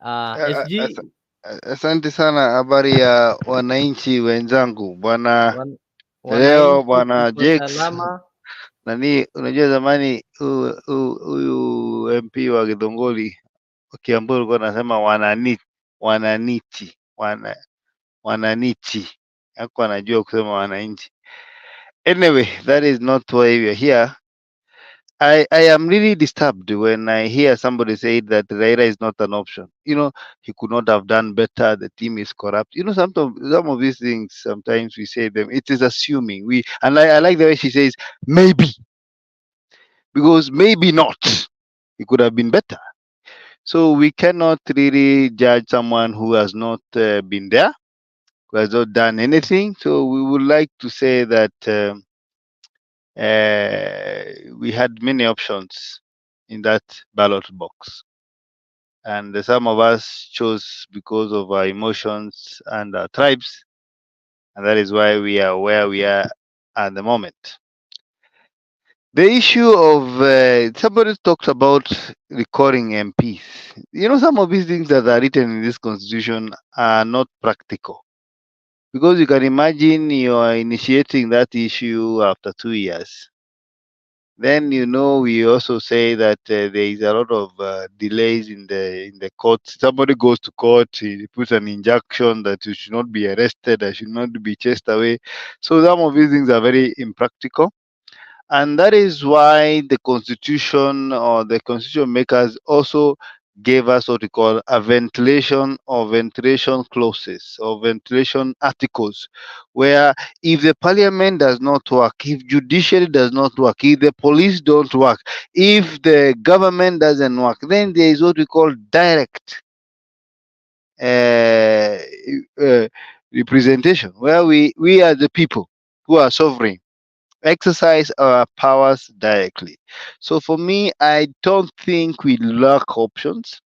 SG Asante sana. Habari ya wananchi wenzangu, bwana leo, wananchi, bwana tuko Jakes salama. nani. Unajua zamani huyu MP wa Githongoli Kiambu alikuwa anasema wananchi wananchi, hakuwa anajua kusema wananchi. Anyway, that is not why we are here. I am really disturbed when I hear somebody say that Raila is not an option. He could not have done better. The team is corrupt. Sometimes some of these things, sometimes we say them. It is assuming I like the way she says maybe, because maybe not. It could have been better. So we cannot really judge someone who has not been there, who has not done anything. So we would like to say that. We had many options in that ballot box, and some of us chose because of our emotions and our tribes, and that is why we are where we are at the moment. The issue of somebody talked about recalling MPs. Some of these things that are written in this constitution are not practical, because you can imagine you are initiating that issue after 2 years. Then we also say that there is a lot of delays in the court. Somebody goes to court, he puts an injunction that you should not be arrested, I should not be chased away. So some of these things are very impractical, and that is why the constitution or the constitution makers also gave us what we call a ventilation or ventilation clauses or ventilation articles, where if the parliament does not work, if judiciary does not work, if the police don't work, if the government doesn't work, then there is what we call direct uh, uh, representation, where we are the people who are sovereign exercise our powers directly. So for me, I don't think we lack options.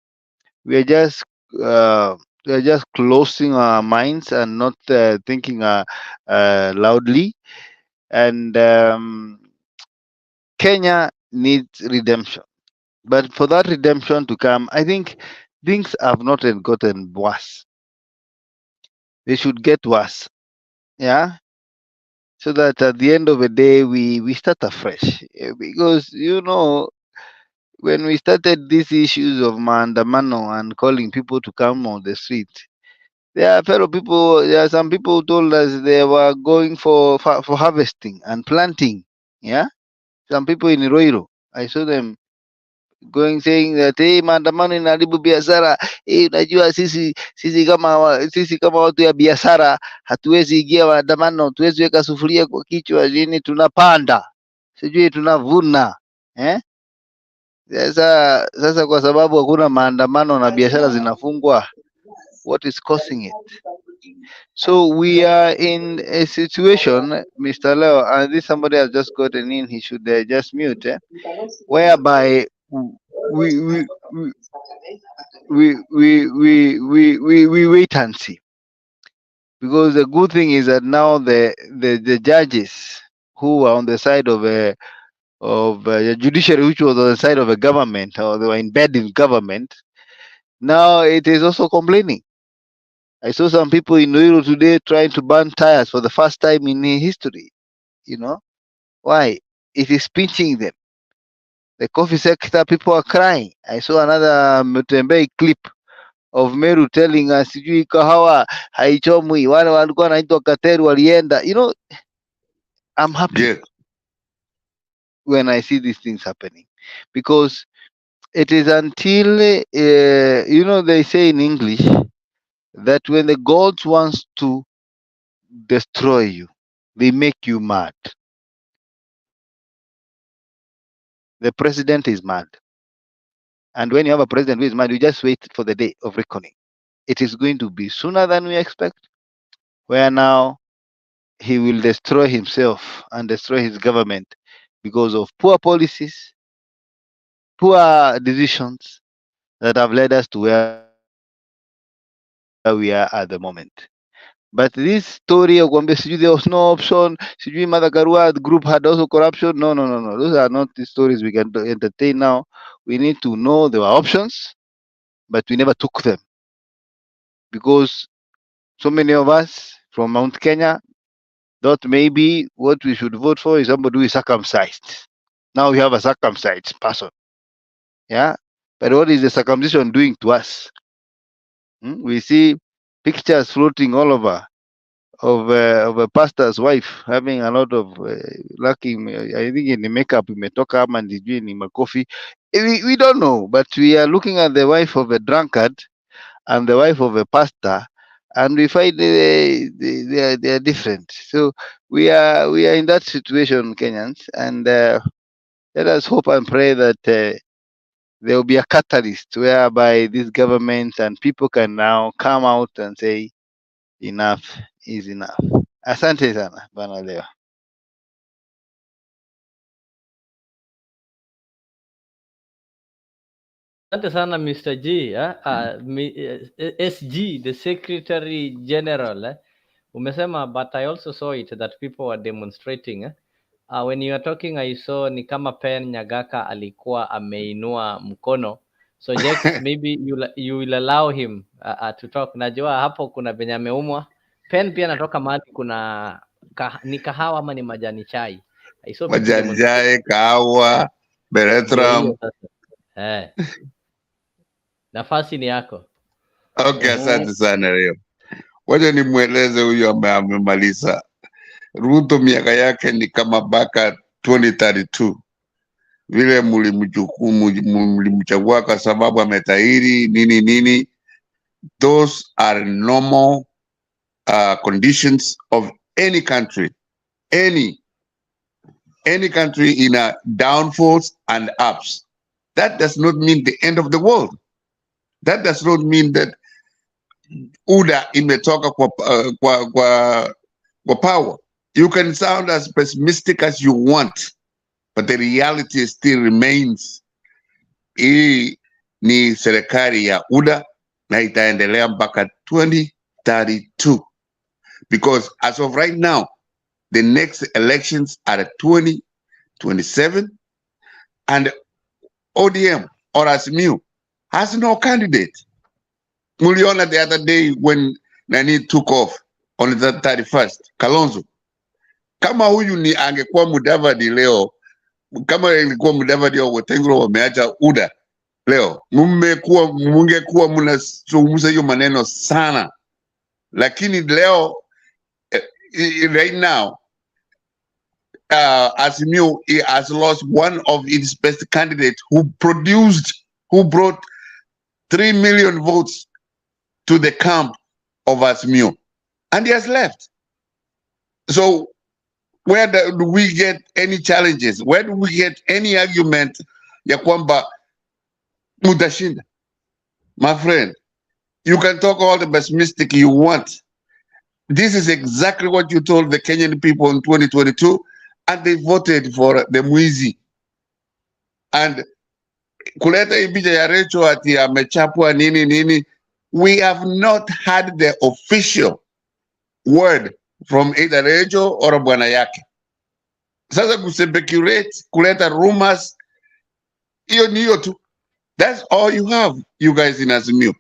We are just uh, we are just closing our minds and not thinking loudly. And Kenya needs redemption, but for that redemption to come, I think things have not yet gotten worse. They should get worse. Yeah, so that at the end of the day we start afresh. Because when we started these issues of maandamano and calling people to come on the street, there are some people who told us they were going for harvesting and planting. Yeah, some people in Iroiro, I saw them going saying that hey, maandamano inaharibu biashara. Unajua sisi kama watu ya biashara hatuwezi ingia maandamano, hatuwezi weka sufuria kwa kichwa, lini tunapanda sijui tunavuna eh? Sasa kwa sababu hakuna maandamano na biashara zinafungwa, what is causing it? So we are in a situation, Mr. Leo, and this somebody has just gotten in, he should just mute, whereby we we we wait and see. Because the good thing is that now the judges who are on the side of the judiciary, which was on the side of a government, or they were in bed in government, now it is also complaining. I saw some people in Noiro today trying to burn tires for the first time in history. Why? It is pinching them. The coffee sector, people are crying. I saw another Mutembei clip of Meru telling us sijui kahawa haichomwi, wale walikuwa wanaitwa Kateru walienda. I'm happy Yeah. when I see these things happening, because it is until they say in English that when the gods wants to destroy you, they make you mad. The president is mad, and when you have a president who is mad, you just wait for the day of reckoning. It is going to be sooner than we expect, where now he will destroy himself and destroy his government because of poor policies, poor decisions that have led us to where we are at the moment. But this story of Kwambe Siju, there was no option, Siju Mother Karua group had also corruption. No, no, no, no. Those are not the stories we can entertain now. We need to know there were options, but we never took them. because so many of us from Mount Kenya thought maybe what we should vote for is somebody who is circumcised. Now we have a circumcised person. Yeah. But what is the circumcision doing to us? We see pictures floating all over of a pastor's wife having a lot of lacking. I think in the makeup imetoka ama ndijui ni makofi. We don't know, but we are looking at the wife of a drunkard and the wife of a pastor, and we find they are different. So we are in that situation, Kenyans, and let us hope and pray that there will be a catalyst whereby this government and people can now come out and say enough is enough. Asante sana bana leo. Asante sana Mr. G, SG, the Secretary General. Umesema, but I also saw it that people were demonstrating. When you are talking, I saw ni kama Pen Nyagaka alikuwa ameinua mkono. So Jex, maybe you will allow him to talk. Najua hapo kuna venye ameumwa. Pen pia natoka mahali kuna ni kahawa ama ni majani chai. I saw majani chai, kahawa, beretram. Nafasi ni yako. Okay, asante sana leo. Wacha nimweleze huyu amemaliza. Ruto miaka yake ni kama baka 2032. Vile mlimchagua kwa sababu ametahiri nini. Those are normal conditions of any country. Any country in a downfalls and ups. That does not mean the end of the world. That does not mean that UDA imetoka kwa power. You can sound as pessimistic as you want, but the reality still remains. Hii ni serikali ya UDA na itaendelea mpaka 2032. Because as of right now, the next elections are at 2027, and ODM or ASMU has no candidate. Muliona the other day when Nani took off on the 31st, Kalonzo. Kama huyu ni angekuwa Mudavadi leo, kama ilikuwa Mudavadi au Wetengro wameacha UDA leo, mungekuwa mnazungumza hiyo maneno sana. Lakini leo, right now, ASMU has lost one of its best candidates who brought 3 million votes to the camp of ASMU, and he has left. So where do we get any challenges? Where do we get any argument ya kwamba mutashinda? My friend, you can talk all the pessimistic you want. This is exactly what you told the Kenyan people in 2022, and they voted for the Mwizi. And kuleta ibija ya Recho ati amechapwa nini. We have not had the official word from either Rejo or Bwana Yake. Sasa kusepeculate, kuleta rumors, hiyo tu. That's all you have, you guys in ASMU.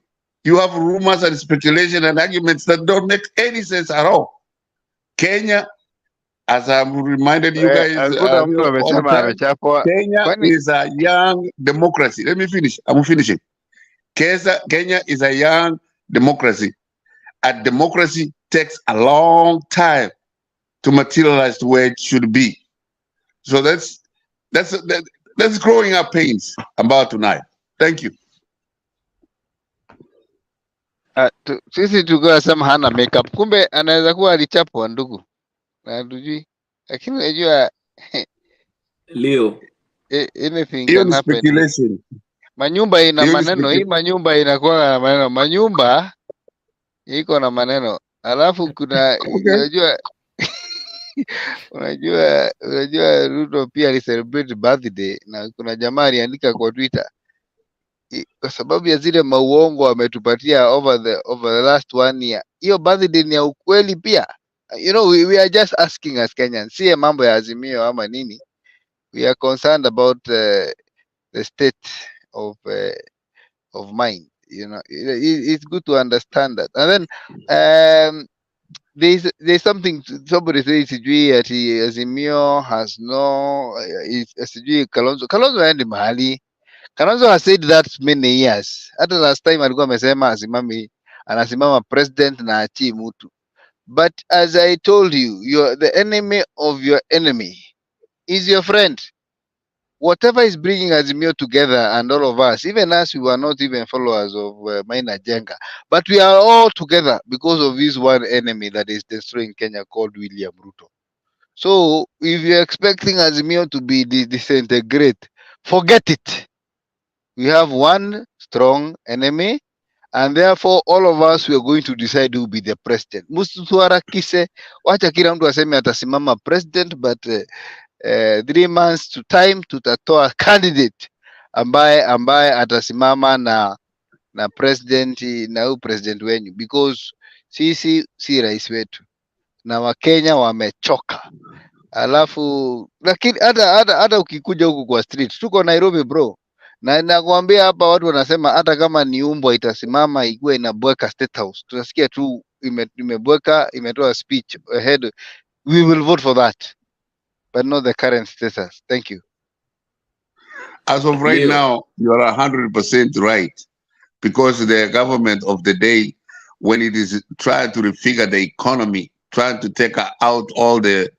You have rumors and speculation and arguments that don't make any sense at all. Kenya, as I've reminded you guys, Kenya is a young democracy. Let me finish. I'm finishing. Kenya is a young democracy. A democracy takes a long time to materialize where it should be. So that's growing up pains about tonight. Thank you. Sisi tulikuwa sema hana makeup, kumbe anaweza kuwa alichapwa ndugu, na hatujui. Lakini unajua Leo anything can happen. Manyumba ina maneno, hii manyumba inakuwa na maneno. Manyumba iko na maneno. Alafu kuna unajua Ruto pia ali celebrate birthday, na kuna jamaa aliandika kwa Twitter kwa sababu ya zile mauongo ametupatia over the last 1 year. Hiyo birthday ni ya ukweli pia. You know, we are just asking as Kenyans, si mambo ya Azimio ama nini. We are concerned about the state of mind. it's good to understand that. And then there's something somebody says sijui ati Azimio has no sijui Kalonzo aende mahali. Kalonzo has said that many years. Hata last time alikuwa amesema anasimama president na achi mtu. But as I told you, the enemy of your enemy is your friend. Whatever is bringing Azimio together and all of us, even us, we were not even followers of Maina Jenga, but we are all together because of this one enemy that is destroying Kenya called William Ruto. So if you're expecting Azimio to be disintegrate, forget it. We have one strong enemy, and therefore all of us, we are going to decide who will be the president. Msituharakishe, wacha kila mtu aseme atasimama president, but 3 months to time tutatoa candidate ambaye atasimama na president na huyu president wenyu, because sisi si rais wetu na Wakenya wamechoka. Alafu lakini hata ukikuja huku kwa street, tuko Nairobi bro, na nakwambia hapa watu wanasema hata kama ni umbwa itasimama ikuwe inabweka State House, tunasikia tu imebweka, imetoa speech ahead, we will vote for that, but not the current status. Thank you. As of right now, you are 100% right, because the government of the day, when it is trying to refigure the economy, trying to take out all the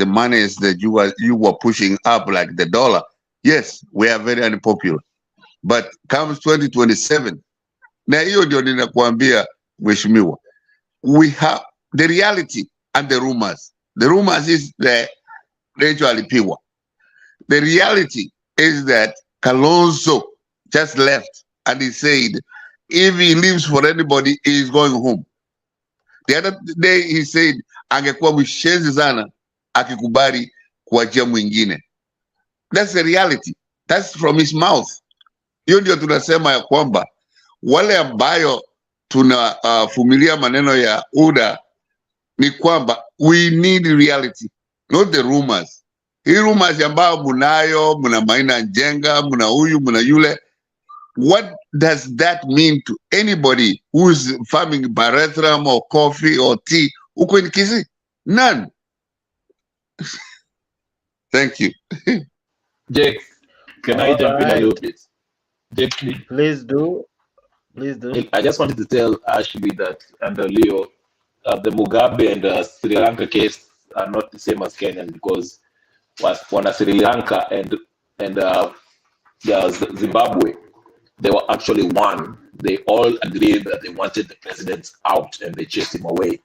monies that you were pushing up, like the dollar, yes, we are very unpopular. But comes 2027, na hiyo ndio ninakuambia mheshimiwa, we have the reality and the rumors. The rumors is the actually pure. The reality is that Kalonzo just left and he said if he leaves for anybody, he is going home. The other day he said angekuwa mshenzi sana akikubali kuachia mwingine. That's the reality. That's from his mouth. Hiyo ndio tunasema ya kwamba wale ambayo tunafumilia maneno ya UDA ni kwamba we need reality, not the rumors. Hii rumors ambayo muna Maina Njenga, muna huyu, muna yule, what does that mean to anybody who is farming barethram or coffee or tea huko in Kisii? None. Thank you. Jake, can I jump in a little bit? Jake, Please do. Please do. I just wanted to tell Ashley that and Leo, the Mugabe and Sri Lanka case are not the same as Kenyan, because when Sri Lanka and Zimbabwe, they were actually one. They all agreed that they wanted the president out and they chased him away.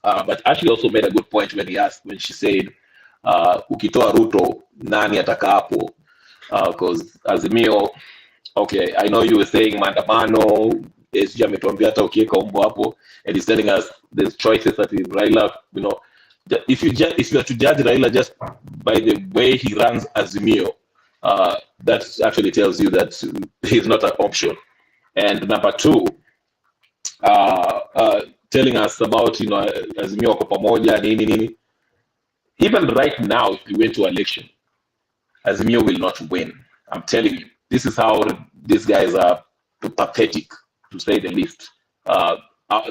But Ashley also made a good point when she said, ukitoa Ruto, nani ataka hapo? Because Azimio, okay, I know you were saying maandamano, SG ametuambia hata ukiweka umbo hapo, and he's telling us there's choices that is Raila, if you are to judge Raila just by the way he runs Azimio, that actually tells you that he's not an option. And number two, telling us about Azimio wako pamoja nini. Even right now, if we went to election, Azimio will not win. I'm telling you, this is how these guys are pathetic, to say the least.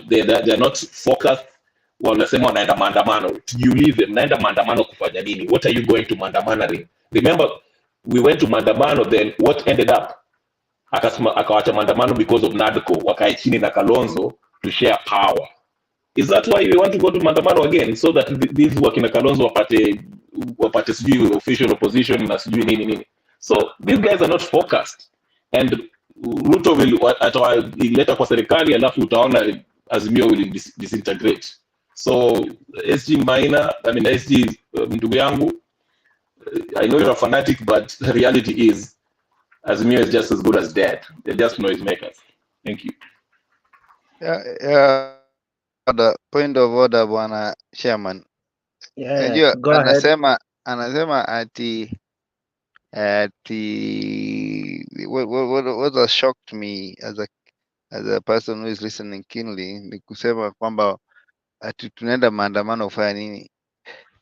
They're not focused. Wanasema wanaenda maandamano. Tujiulize, mnaenda maandamano kufanya nini? What are you going to maandamano? Remember, we went to maandamano, then what ended up? Akawacha maandamano because of NADCO, wakae chini na Kalonzo to share power. Is that why we want to go to maandamano again? So that these wakina Kalonzo wapate sijui official opposition na sijui nini. So these guys are not focused. And Ruto ileta kwa serikali, alafu utaona Azimio will disintegrate. So SG Maina, SG ndugu yangu, I know you're a fanatic, but the reality is Azimio is just as good as dead. They're just noisemakers. Thank you. Yeah. The point of order, bwana chairman. Yeah, go ahead. Anasema ati what has shocked me as a person who is listening keenly ni kusema kwamba ati tunaenda maandamano kufanya nini?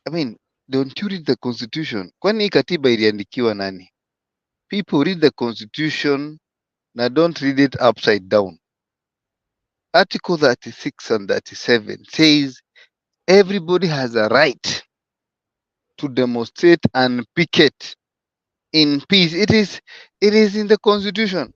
I mean, don't you read the constitution? Kwani hii katiba iliandikiwa nani? People read the constitution Now don't read it upside down. Article 36 and 37 says everybody has a right to demonstrate and picket in peace. It is in the constitution.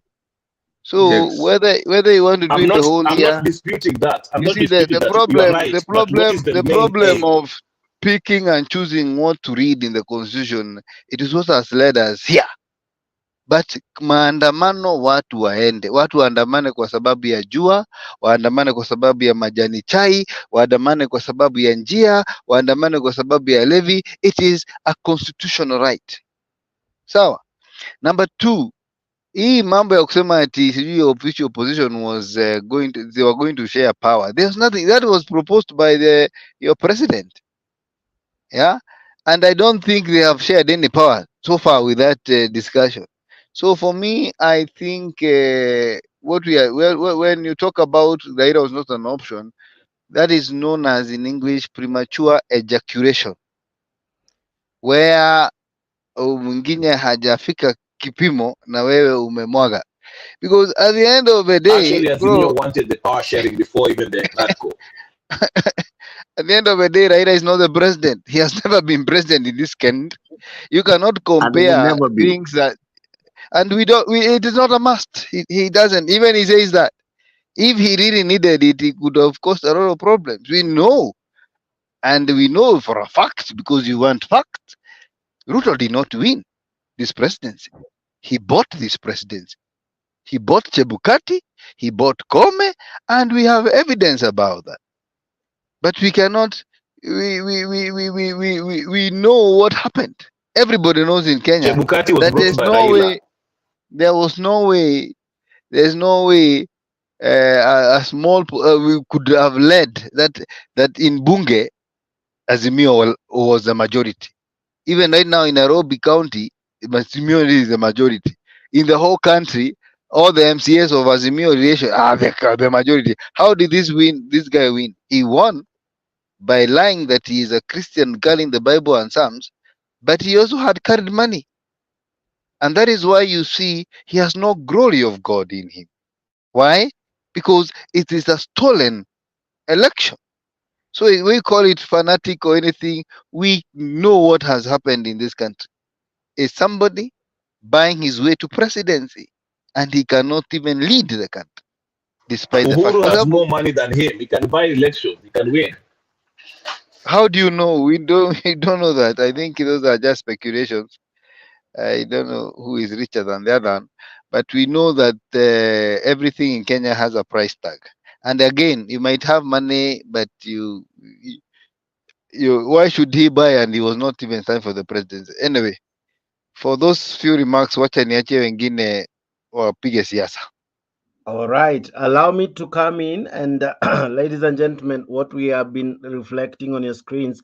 So Yes. whether you want to do it the whole I'm not year, disputing that. I'm you not see the, disputing the that. You are problem right. the But what problem is the the main problem aim? of picking and choosing what to read in the constitution, it is what has led us here. But maandamano, watu waandamane kwa sababu ya jua, waandamane kwa sababu ya majani chai, waandamane kwa sababu ya njia, waandamane kwa sababu ya levy. It is a constitutional right. Sawa. Number two, hii mambo ya kusema ati sijui official opposition was they were going to share power. There's nothing that was proposed by your president. Yeah, and I don't think they have shared any power so far with that discussion. So for me, I think what we are when you talk about Raila was not an option, that is known as in English premature ejaculation, where mwingine hajafika kipimo na wewe umemwaga. Because at the end of the day, Actually, bro, Azimio wanted the power sharing before even the NADCO. at the end of the day, Raila is not the president. He has never been president in this country. You cannot And will compare never be. things that, and we don't. It is not a must. He doesn't. Even he says that if he really needed it, it could have caused a lot of problems. We know, and we know for a fact because you want fact. Ruto did not win this presidency. He bought this presidency. He bought Chebukati. He bought Kome, and we have evidence about that. But we cannot. We know what happened. Everybody knows in Kenya Chebukati was that brought by Raila. there was no way, there's no way a small we could have led that in Bunge Azimio was the majority. Even right now in Nairobi County, Azimio is the majority. In the whole country, all the MCAs of Azimio relation are the majority. How did this guy win? He won by lying that he is a Christian girl in the Bible and Psalms, but he also had carried money. And that is why you see he has no glory of God in him. Why? Because it is a stolen election. So we call it fanatic or anything. We know what has happened in this country. Is somebody buying his way to presidency, and he cannot even lead the country, despite the fact. Uhuru Kwa has sababu, more money than him. He can buy elections. He can win. how do you know? We don't. We don't know that. I think those are just speculations. I don't know who is richer than the other, but we know that everything in Kenya has a price tag. And again, you might have money, but why should he buy? And he was not even signed for the presidency. Anyway, for those few remarks, wacha niache wengine wapige siasa. All right, allow me to come in and ladies and gentlemen, what we have been reflecting on your screens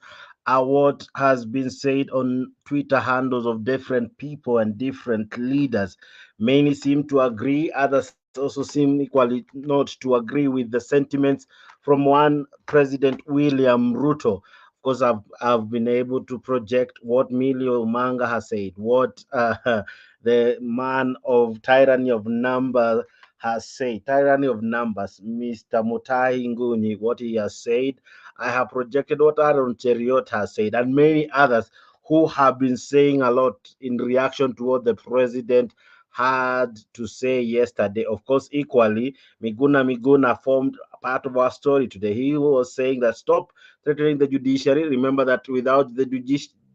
are what has been said on Twitter handles of different people and different leaders. Many seem to agree, others also seem equally not to agree with the sentiments from one President William Ruto. Of course, I've been able to project what Milio Manga has said, what the man of tyranny of numbers has said, tyranny of numbers, Mr. Mutai Nguni, what he has said. I have projected what Aaron Cheriot has said, and many others who have been saying a lot in reaction to what the president had to say yesterday. Of course, equally, Miguna Miguna formed part of our story today. He was saying that stop threatening the judiciary. Remember that without the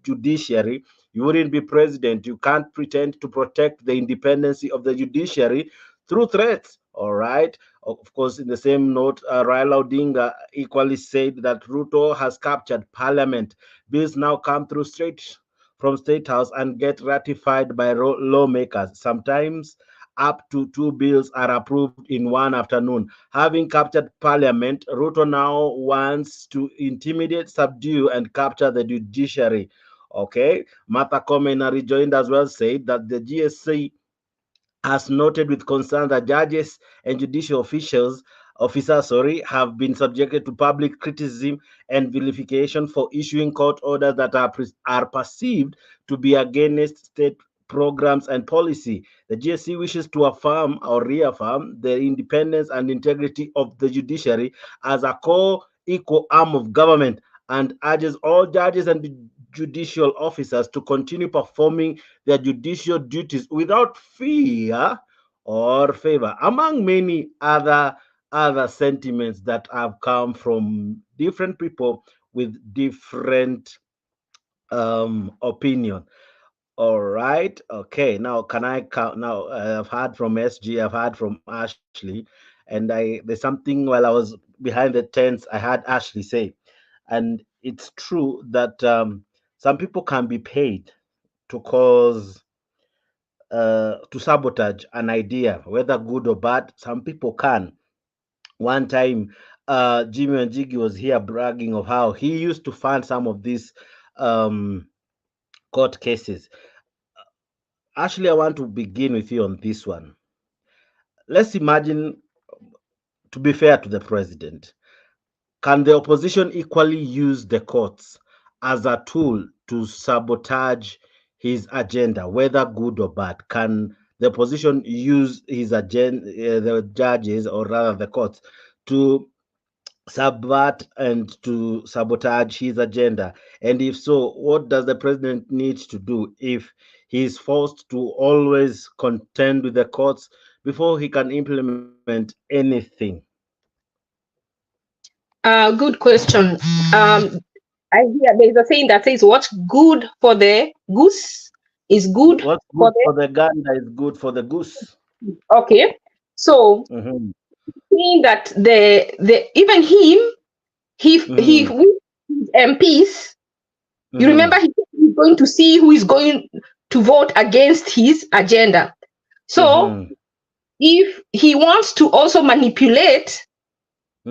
judiciary, you wouldn't be president. You can't pretend to protect the independence of the judiciary through threats. All right. Of course, in the same note, Raila Odinga equally said that Ruto has captured parliament. Bills now come through straight from State House and get ratified by lawmakers. Sometimes up to two bills are approved in one afternoon. Having captured parliament, Ruto now wants to intimidate, subdue, and capture the judiciary. Okay. Martha Koome rejoined as well, said that the GSC has noted with concern that judges and judicial officers have been subjected to public criticism and vilification for issuing court orders that are perceived to be against state programs, and policy. The GSC wishes to affirm or reaffirm the independence and integrity of the judiciary as a core equal arm of government, and urges all judges and judicial officers to continue performing their judicial duties without fear or favor, among many other sentiments that have come from different people with different opinion. All right. Okay. Now, can I count? Now, I've heard from SG, I've heard from Ashley, and there's something while I was behind the tents, I heard Ashley say, and it's true that some people can be paid to cause to sabotage an idea, whether good or bad. Some people can. One time, Jimmy and Jiggy was here bragging of how he used to fund some of these um, court cases. Actually, I want to begin with you on this one. Let's imagine, to be fair to the president, can the opposition equally use the courts as a tool to sabotage his agenda, whether good or bad? Can the opposition use his agenda, the judges, or rather the courts, to subvert and to sabotage his agenda? And if so, what does the president need to do if he is forced to always contend with the courts before he can implement anything? Good question. I hear there's a saying that says, "What's good for the goose is good What's for good for the gander is good for the goose. the." Okay, so Mhm, saying that the even him, he mhm, with his MPs. You remember mhm, he's going to see who is going to vote against his agenda. So mhm, if he wants to also manipulate,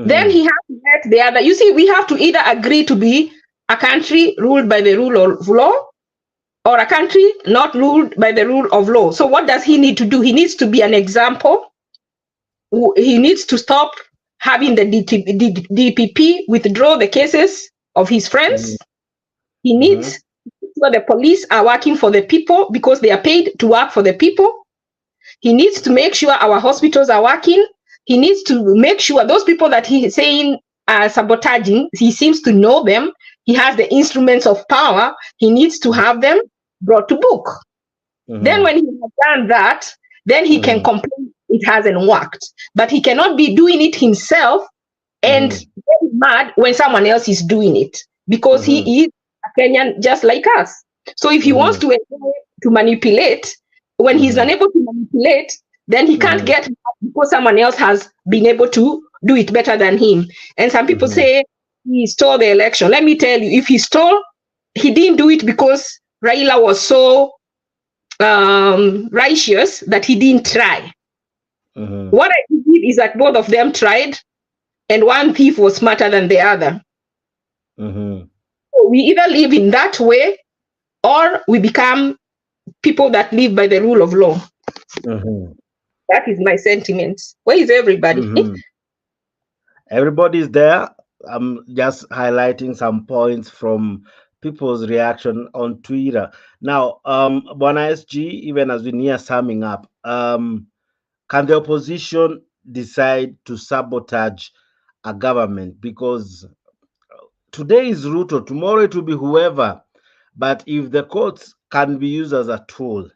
then he mhm, has to let the other. You see, we have to either agree to be a country ruled by the rule of law, or a country not ruled by the rule of law. So what does he need to do? He needs to be an example. He needs to stop having the DPP withdraw the cases of his friends. mhm, He mhm, needs, so the police are working for the people because they are paid to work for the people. He needs to make sure our hospitals are working. He needs to make sure those people that he is saying are sabotaging, he seems to know them. He has the instruments of power. He needs to have them brought to book. Then mhm, when he has done that, then he can mhm, complain it hasn't worked. But he cannot be doing it himself and mhm, get mad when someone else is doing it, because mhm, he is a Kenyan just like us. So if he wants mhm, to manipulate, when he's mhm, unable to manipulate, then he can't mhm, get mad because someone else has been able to do it better than him. And some people mhm, say he stole the election. Let me tell you, if he stole, he didn't do it because Raila was so righteous that he didn't try. mhm, What I believe is that both of them tried, and one thief was smarter than the other. mhm, So we either live in that way, or we become people that live by the rule of law. mhm, That is my sentiments. Where is everybody? mhm. Everybody's there. I'm just highlighting some points from people's reaction on Twitter. Now, Bwana SG, even as we near summing up, can the opposition decide to sabotage a government? Because today is Ruto, tomorrow it will be whoever. But if the courts can be used as a tool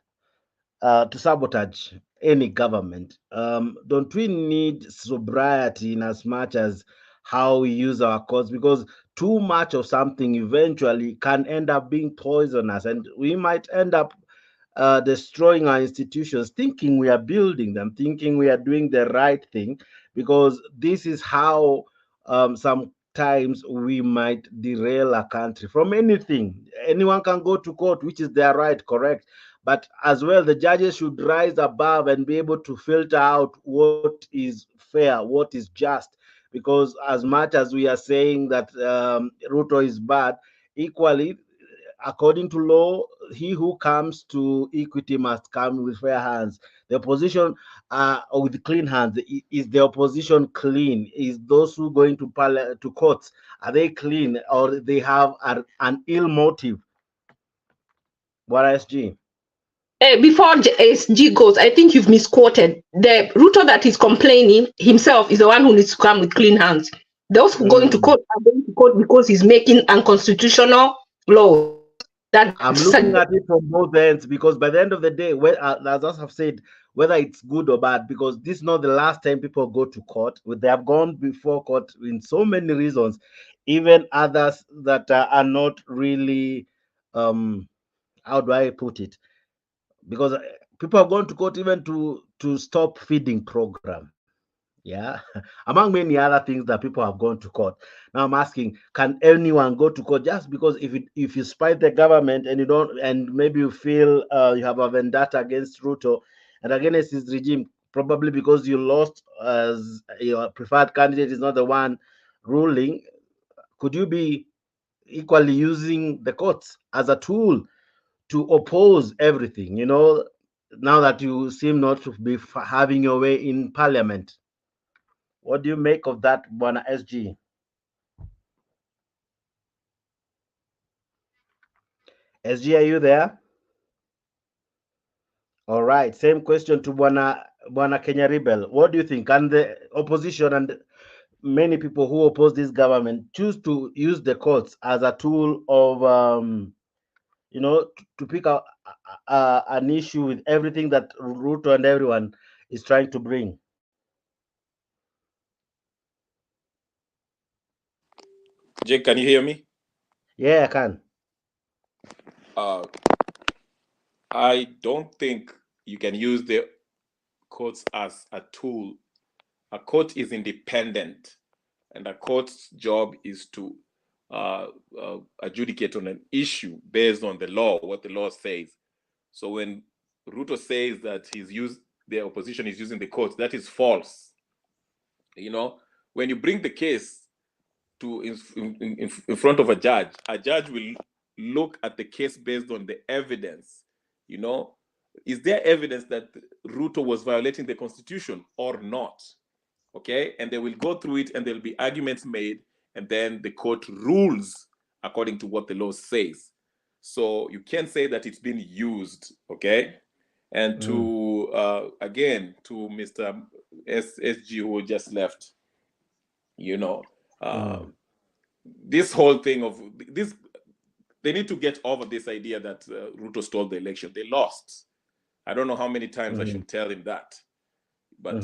to sabotage any government, don't we need sobriety in as much as how we use our courts? Because too much of something eventually can end up being poisonous, and we might end up destroying our institutions, thinking we are building them, thinking we are doing the right thing, because this is how sometimes we might derail a country from anything. Anyone can go to court, which is their right, correct? But as well, the judges should rise above and be able to filter out what is fair, what is just. Because as much as we are saying that Ruto is bad, equally, according to law, he who comes to equity must come with fair hands. The opposition with clean hands. Is the opposition clean? Is those who going to to courts, are they clean, or they have an ill motive? What SG? before SG goes, I think you've misquoted. The Ruto that is complaining himself is the one who needs to come with clean hands. Those who going to court are going to court because he's making unconstitutional laws. That I'm looking at it from both ends, because by the end of the day, as I have said, whether it's good or bad, because this is not the last time people go to court. They have gone before court in so many reasons, even others that are not really, how do I put it? Because people have gone to court even to stop feeding program. Yeah, among many other things that people have gone to court. Now I'm asking, can anyone go to court just because if you spite the government and you don't, and maybe you feel you have a vendetta against Ruto and against his regime, probably because you lost as your preferred candidate is not the one ruling, could you be equally using the courts as a tool to oppose everything? Now that you seem not to be having your way in parliament. What do you make of that, Bwana SG? SG, are you there? All right. Same question to Bwana Kenya Rebel. What do you think? Can the opposition and many people who oppose this government choose to use the courts as a tool of, to pick out an issue with everything that Ruto and everyone is trying to bring? Jake, can you hear me? Yeah, I can. I don't think you can use the courts as a tool. A court is independent, and a court's job is to adjudicate on an issue based on the law, what the law says. So when Ruto says that the opposition is using the courts, that is false. When you bring the case to in front of a judge will look at the case based on the evidence. Is there evidence that Ruto was violating the constitution or not? Okay, and they will go through it, and there'll be arguments made, and then the court rules according to what the law says. So you can't say that it's been used. Okay, and again to Mr. SG who just left, this whole thing of this, they need to get over this idea that Ruto stole the election. They lost. I don't know how many times I should tell him that, but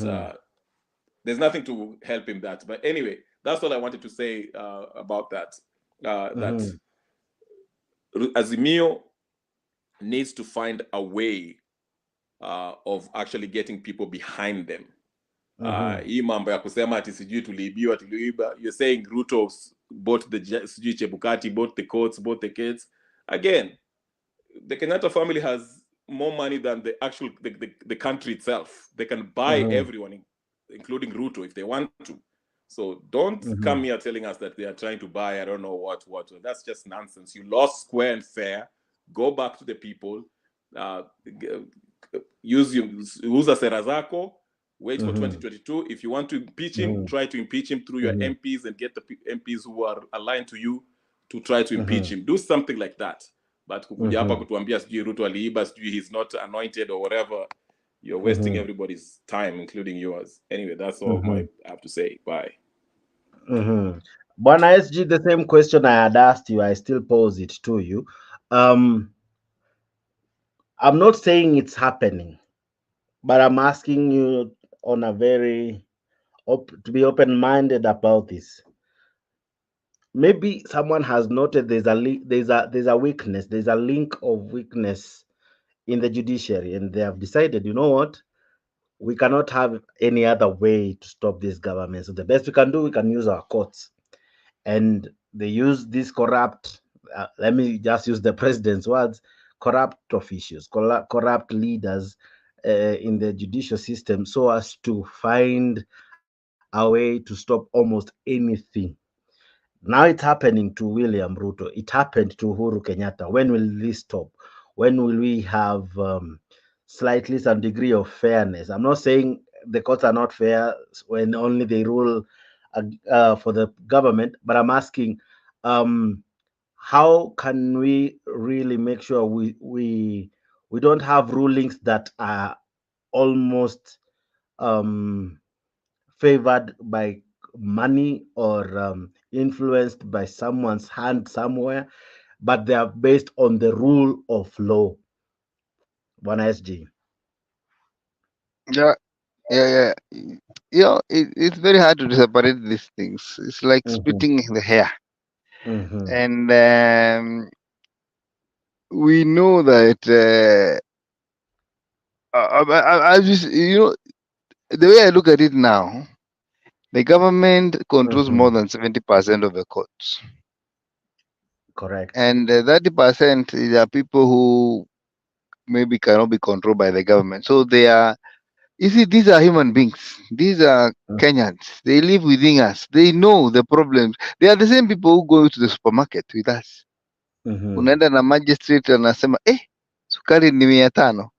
there's nothing to help him that. But anyway, that's all I wanted to say about that. That Azimio needs to find a way of actually getting people behind them. Hii mambo ya kusema ati sijui tuliibiwa, you're saying Ruto bought sijui Chebukati, bought the courts, bought the kids. Again, the Kenyatta family has more money than the country itself. They can buy everyone, including Ruto, if they want to. So don't come here telling us that they are trying to buy I don't know what. That's just nonsense. You lost square and fair. Go back to the people. Usa sera zako. Wait for 2022. If you want to impeach him, try to impeach him through your MPs and get the MPs who are aligned to you to try to impeach him. Do something like that. But kukuja hapa kutuambia sijui Ruto aliiba, sijui he's not anointed or whatever, you're wasting everybody's time, including yours. Anyway, that's all I have to say. Bye. Bwana SG, the same question I had asked you, I still pose it to you. I'm not saying it's happening, but I'm asking you on a very to be open-minded about this. Maybe someone has noted there's a weakness, there's a link of weakness in the judiciary, and they have decided, you know what, we cannot have any other way to stop this government. So the best we can do, we can use our courts. And they use these corrupt, let me just use the president's words, corrupt officials, corrupt leaders in the judicial system, so as to find a way to stop almost anything. Now it's happening to William Ruto. It happened to Uhuru Kenyatta. When will this stop? When will we have slightly some degree of fairness? I'm not saying the courts are not fair when only they rule for the government, but I'm asking, how can we really make sure we We don't have rulings that are almost favored by money or influenced by someone's hand somewhere, but they are based on the rule of law. One SG. Yeah, yeah, yeah. It's very hard to separate these things. It's like splitting the hair. And we know that I just, the way I look at it now, the government controls more than 70% of the courts. Correct. And 30% are people who maybe cannot be controlled by the government. So they are, you see, these are human beings. These are Kenyans. They live within us. They know the problems. They are the same people who go to the supermarket with us. Unaenda na magistrate anasema sukari ni 500.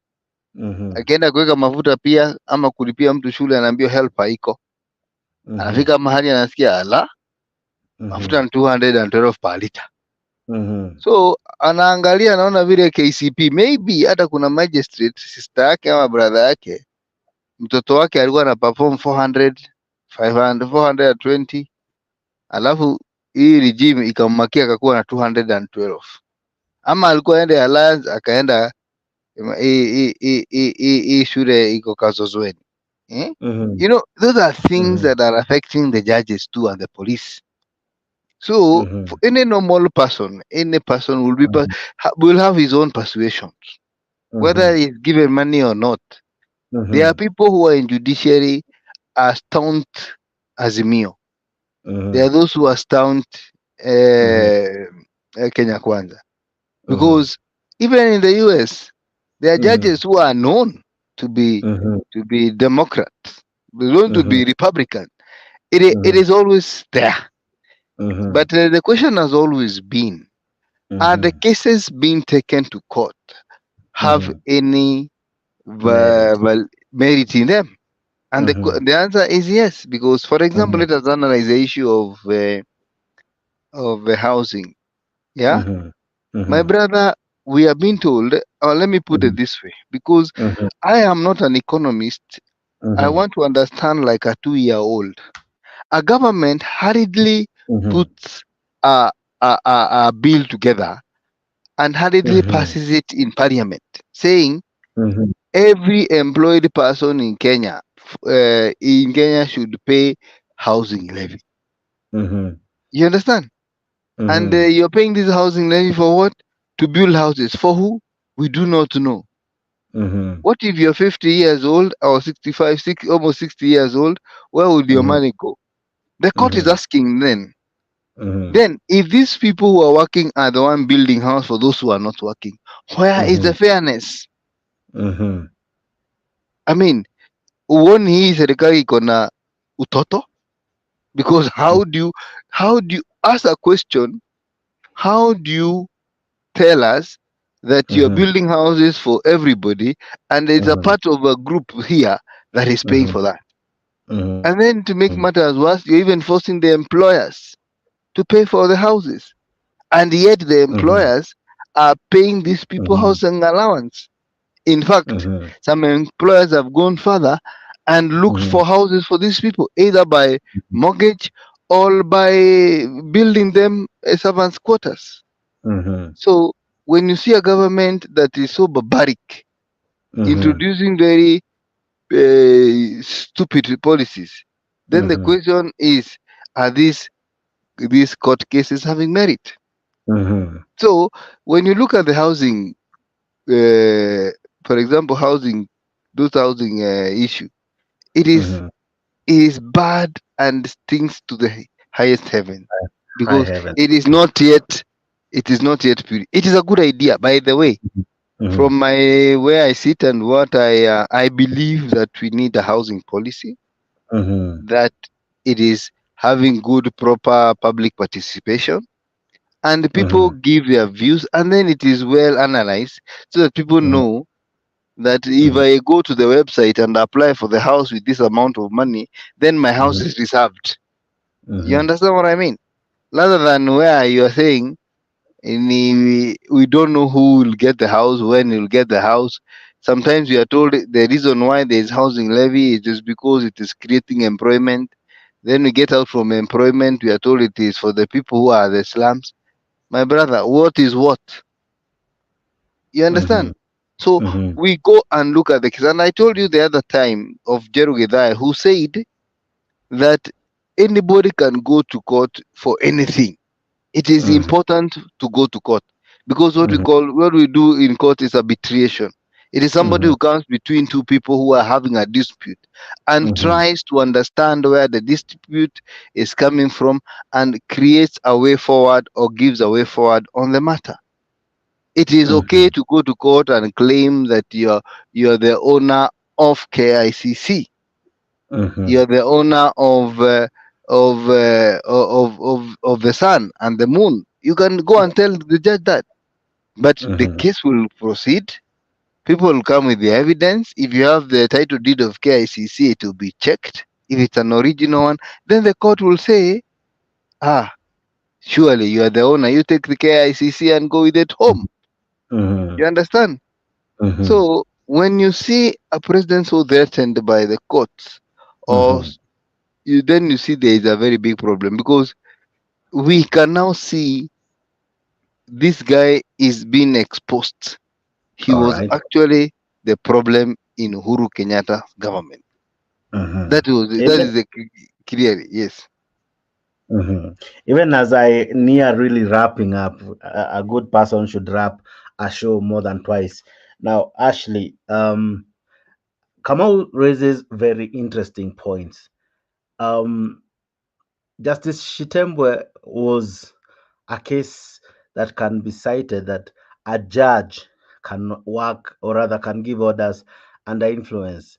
Akienda kuweka mafuta pia ama kulipia mtu shule anaambiwa help haiko. Anafika mahali anasikia ala mafuta ni 212 per liter. So anaangalia anaona vile KCP maybe hata kuna magistrate sister yake ama brother yake mtoto wake alikuwa na perform 400 500 420, alafu hii regime ikammakia akakuwa na 212, ama alikuwa ende alliance akaenda hii shule iko Kazozweni. Those are things that are affecting the judges too and the police. So for any normal person, any person will have his own persuasions, whether he's given money or not. There are people who are in judiciary are staunch Azimio. There are those who are staunch Kenya Kwanza. Because even in the US, there are judges who are known to be Democrats, known to be Republican. It is always there. But the question has always been, are the cases being taken to court have any merit in them? And the answer is yes, because, for example, let us analyze the issue of housing. Yeah, my brother, we have been told, or let me put it this way, because I am not an economist. I want to understand like a 2-year-old. A government hurriedly puts a bill together and hurriedly passes it in parliament, saying every employed person in Kenya should pay housing levy. You understand? And you're paying this housing levy for what? To build houses. For who? We do not know. What if you're 50 years old or 65, almost 60 years old? Where would your money go? The court is asking then. Then, if these people who are working are the one building house for those who are not working, where is the fairness? I mean, uoni hii serikali iko na utoto? Because how do you ask a question? How do you tell us that you're building houses for everybody and it's a part of a group here that is paying for that? And then to make matters worse, you're even forcing the employers to pay for the houses. And yet the employers are paying these people housing allowance. In fact, some employers have gone further and looked for houses for these people, either by mortgage or by building them servants' quarters. So when you see a government that is so barbaric, introducing very stupid policies, then the question is, are these court cases having merit? So when you look at the housing, for example, those housing issue, it is bad and stinks to the highest heaven, because it is not yet pure. It is a good idea, by the way. From where I sit and what I believe that we need a housing policy that it is having good, proper public participation, and people give their views, and then it is well analyzed so that people know that if I go to the website and apply for the house with this amount of money, then my house is reserved. You understand what I mean? Rather than where you are saying We don't know who will get the house, when will get the house. Sometimes we are told the reason why there is housing levy is just because it is creating employment. Then we get out from employment, we are told it is for the people who are the slums. My brother, what is what? You understand? So we go and look at the case. And I told you the other time of Jerugedai, who said that anybody can go to court for anything. It is important to go to court because what we do in court is arbitration. It is somebody who comes between two people who are having a dispute and tries to understand where the dispute is coming from and creates a way forward or gives a way forward on the matter. It is okay to go to court and claim that you're the owner of KICC. You're the owner of the sun and the moon. You can go and tell the judge that, but the case will proceed. People will come with the evidence. If you have the title deed of KICC, it will be checked. If it's an original one, then the court will say, surely you are the owner. You take the KICC and go with it home. You understand? So when you see a president so threatened by the courts, or then you see there is a very big problem, because we can now see this guy is being exposed. He was actually the problem in Uhuru Kenyatta government. That is the clear, yes. Even as I near really wrapping up, a good person should wrap a show more than twice. Now, Ashley, Kamal raises very interesting points. Justice Shitembwe was a case that can be cited that a judge can work, or rather can give orders under influence.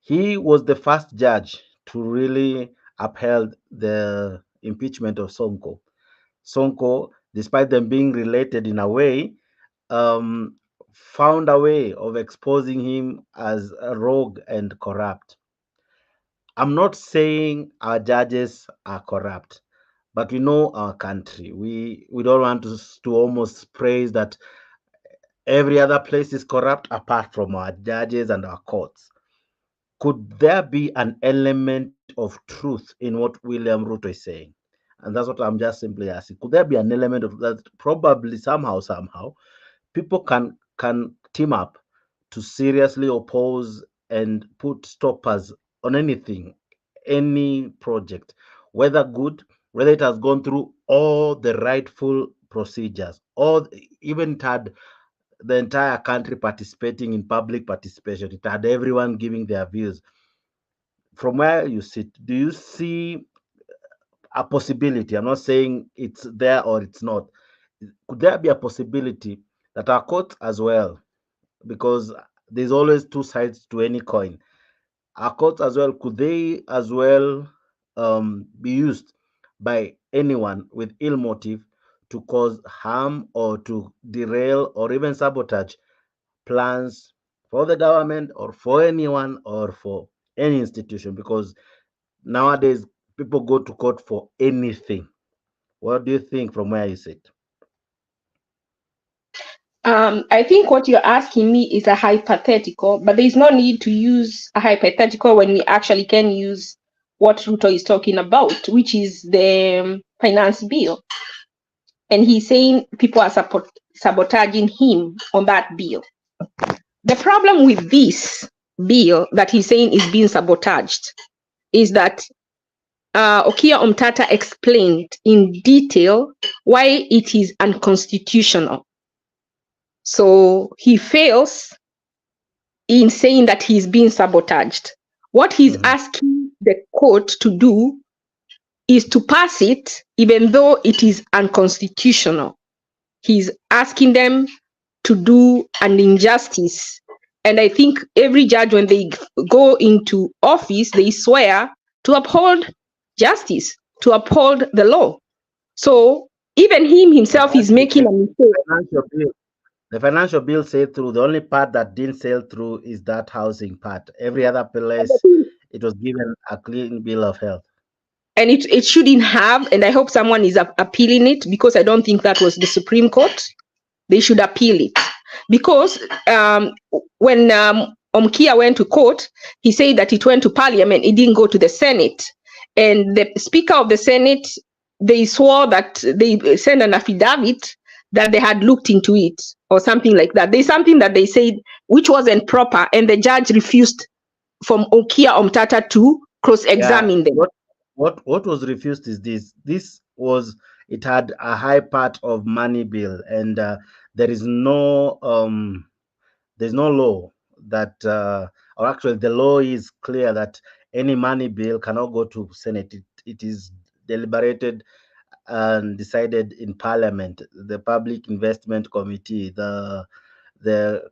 He was the first judge to really upheld the impeachment of Sonko. Sonko, despite them being related in a way, found a way of exposing him as a rogue and corrupt. I'm not saying our judges are corrupt, but we know our country. We don't want to almost praise that every other place is corrupt apart from our judges and our courts. Could there be an element of truth in what William Ruto is saying? And that's what I'm just simply asking. Could there be an element of that? Probably somehow, people can team up to seriously oppose and put stoppers on anything, any project, whether good, whether it has gone through all the rightful procedures, or even it had the entire country participating in public participation. It had everyone giving their views. From where you sit, do you see a possibility? I'm not saying it's there or it's not. Could there be a possibility that our courts as well, because there's always two sides to any coin, our courts as well, could they as well be used by anyone with ill motive to cause harm or to derail or even sabotage plans for the government or for anyone or for any institution? Because nowadays people go to court for anything. What do you think from where you sit? I think what you're asking me is a hypothetical, but there's no need to use a hypothetical when we actually can use what Ruto is talking about, which is the finance bill. And he's saying people are sabotaging him on that bill. The problem with this bill that he's saying is being sabotaged is that Okia Omtata explained in detail why it is unconstitutional. So he fails in saying that he's being sabotaged. What he's asking the court to do is to pass it, even though it is unconstitutional. He's asking them to do an injustice. And I think every judge, when they go into office, they swear to uphold justice, to uphold the law. So even him himself is making a mistake. The financial bill sailed through. The only part that didn't sail through is that housing part. Every other place, it was given a clean bill of health. and it shouldn't have, and I hope someone is appealing it, because I don't think that was the Supreme Court. They should appeal it, because when Omkia went to court, he said that it went to Parliament, it didn't go to the Senate. And the Speaker of the Senate, they swore that they sent an affidavit that they had looked into it, or something like that. There's something that they said which wasn't proper, and the judge refused from Okia Omtata to cross-examine them. What was refused is this. It had a high part of money bill, and there is no there's no law that, or actually the law is clear that any money bill cannot go to Senate. It is deliberated and decided in Parliament, the Public Investment Committee, the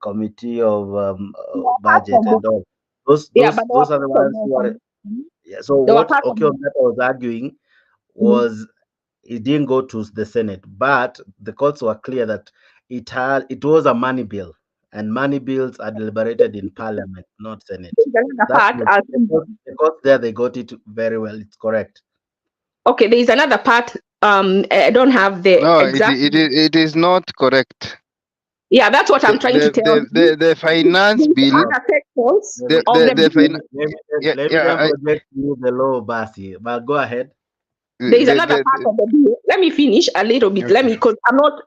Committee of Budget, and all. Those are the ones who are. Yeah. So what Okiomata was arguing was it didn't go to the Senate, but the courts were clear that it was a money bill, and money bills are deliberated in Parliament, not Senate. The courts there, they got it very well. It's correct. Okay, there is another part. I don't have the exact. It is not correct. Yeah, that's what I'm trying to tell you. The finance bill. Let me the law, Basi, but go ahead. There is another part of the bill. Let me finish a little bit. Okay. Because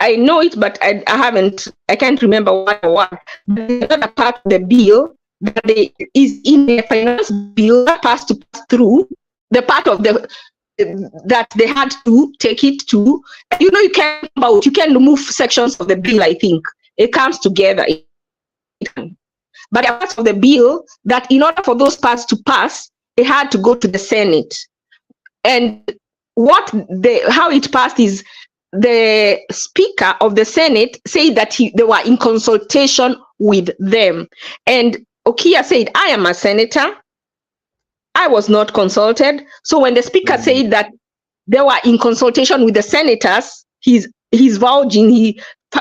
I know it, but I can't remember what. There's another part of the bill that is in the finance bill that has to pass through the part of that they had to take it to. You can remove sections of the bill. I think it comes together. But a part of the bill that, in order for those parts to pass, it had to go to the Senate. And how it passed is the Speaker of the Senate said that they were in consultation with them. And Okia said, I am a senator. I was not consulted. So when the Speaker said that they were in consultation with the senators, he's vouching, he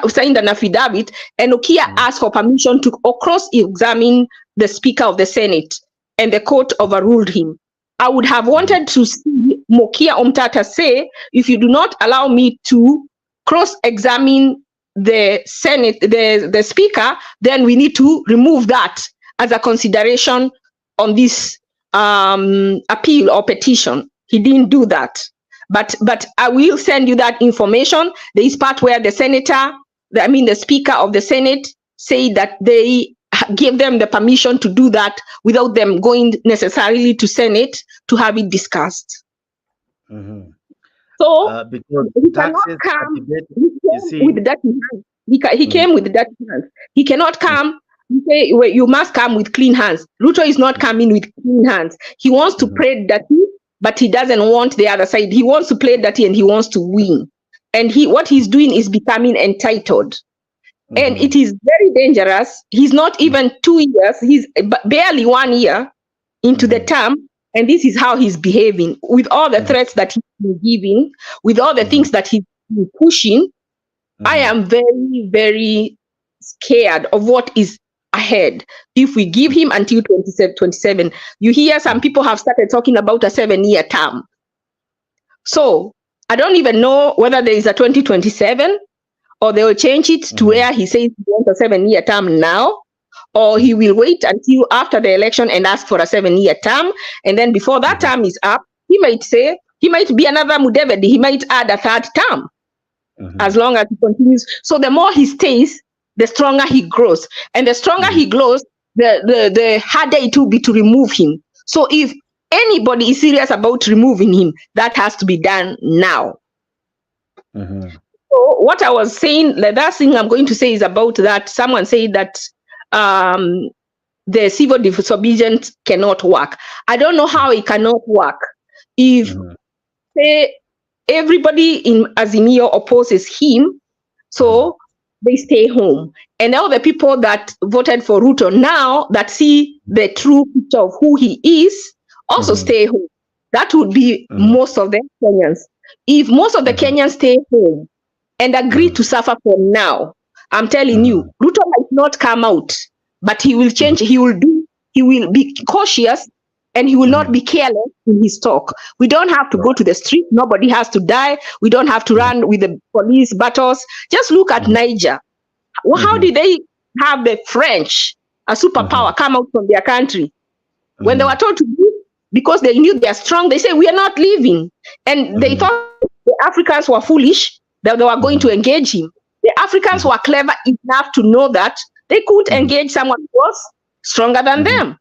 signed an affidavit, and Okia asked for permission to cross-examine the Speaker of the Senate, and the court overruled him. I would have wanted to see Mokia Omtata say, if you do not allow me to cross-examine the Senate, the Speaker, then we need to remove that as a consideration on this appeal or petition. He didn't do that. But I will send you that information. There is part where the Speaker of the Senate say that they give them the permission to do that without them going necessarily to Senate to have it discussed. Mm-hmm. So because he cannot come with dirty hands. He came with dirty hands. He cannot come. You say you must come with clean hands. Ruto is not coming with clean hands. He wants to play dirty, but he doesn't want the other side. He wants to play dirty and he wants to win. And what he's doing is becoming entitled. And it is very dangerous. He's not even 2 years. He's barely 1 year into the term. And this is how he's behaving with all the threats that he's been giving, with all the things that he's been pushing. I am very, very scared of what is ahead. If we give him until 2027, you hear some people have started talking about a 7-year term. So I don't even know whether there is a 2027 or they will change it to where he says he wants a 7-year term now, or he will wait until after the election and ask for a 7-year term. And then before that term is up, he might be another Mudevedi. He might add a 3rd term as long as he continues. So the more he stays, the stronger he grows. And the stronger he grows, the harder it will be to remove him. So if anybody is serious about removing him, that has to be done now. So what I was saying, the last thing I'm going to say is about that. Someone said that the civil disobedience cannot work. I don't know how it cannot work. If say everybody in Azimio opposes him, so they stay home. And all the people that voted for Ruto now that see the true picture of who he is also stay home. That would be most of the Kenyans. If most of the Kenyans stay home and agree to suffer for now, I'm telling you, Ruto might not come out, but he will change. He will be cautious and he will not be careless in his talk. We don't have to go to the street. Nobody has to die. We don't have to run with the police battles. Just look at Niger. Well, how did they have the French, a superpower, come out from their country? When they were told to leave, because they knew they are strong, they say, we are not leaving. And they thought the Africans were foolish, that they were going to engage him. The Africans were clever enough to know that they could engage someone who was stronger than them.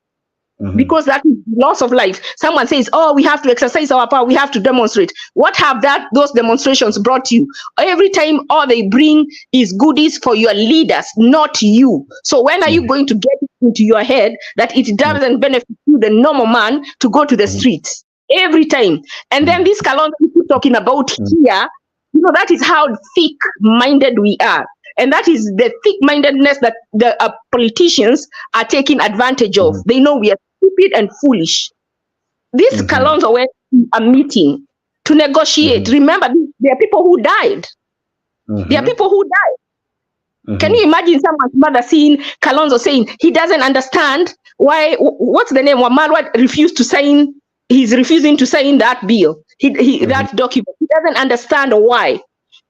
Because that is loss of life. Someone says, oh, we have to exercise our power, we have to demonstrate. What have those demonstrations brought you? Every time all they bring is goodies for your leaders, not you. So when are you going to get it into your head that it doesn't benefit you, the normal man, to go to the streets? Every time. And then this Kalonzo we keep talking about here, you know, that is how thick-minded we are. And that is the thick-mindedness that the politicians are taking advantage of. They know we are stupid and foolish. This Kalonzo went to a meeting to negotiate. Remember, there are people who died. There are people who died. Can you imagine someone's mother seeing Kalonzo saying he doesn't understand why, what's the name? Wamalwa refused to sign, he's refusing to sign that bill, that document. He doesn't understand why.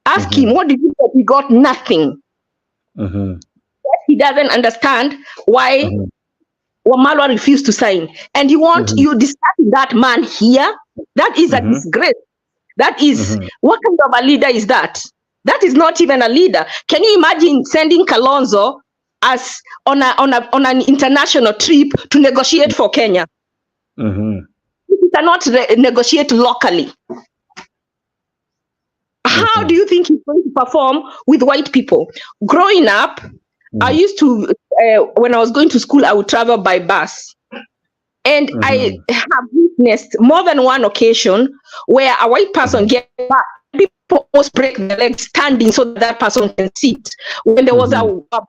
Ask him, what did you get? He got nothing. He doesn't understand why Wamalwa refused to sign. And you want you discussing that man here? That is a disgrace. That is, what kind of a leader is that? That is not even a leader. Can you imagine sending Kalonzo as on an international trip to negotiate for Kenya? He cannot negotiate locally. How do you think he's going to perform with white people? Growing up, I used to, when I was going to school, I would travel by bus. And I have witnessed more than one occasion where a white person gets back. People almost break their legs standing so that person can sit. When there was a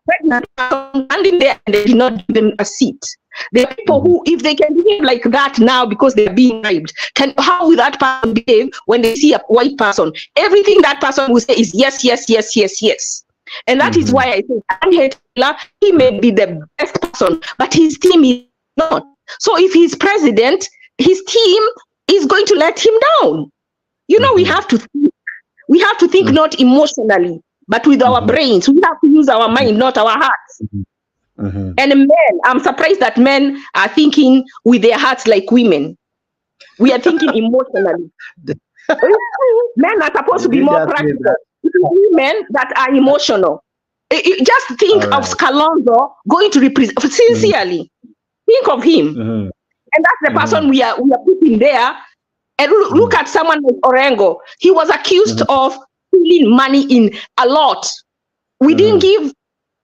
pregnant person standing there and they did not give them a seat. There are people who, if they can behave like that now because they're being bribed, how will that person behave when they see a white person? Everything that person will say is yes, yes, yes, yes, yes. And that is why I think Raila, he may be the best person, but his team is not. So if he's president, his team is going to let him down. You know, we have to think. We have to think not emotionally, but with our brains. We have to use our mind, not our hearts. And men, I'm surprised that men are thinking with their hearts like women. We are thinking emotionally. Men are supposed to be more practical. Women that are emotional. Just think of Kalonzo going to represent, sincerely. Think of him. And that's the person we are putting there. And look at someone like Orengo. He was accused of stealing money in a lot. We didn't give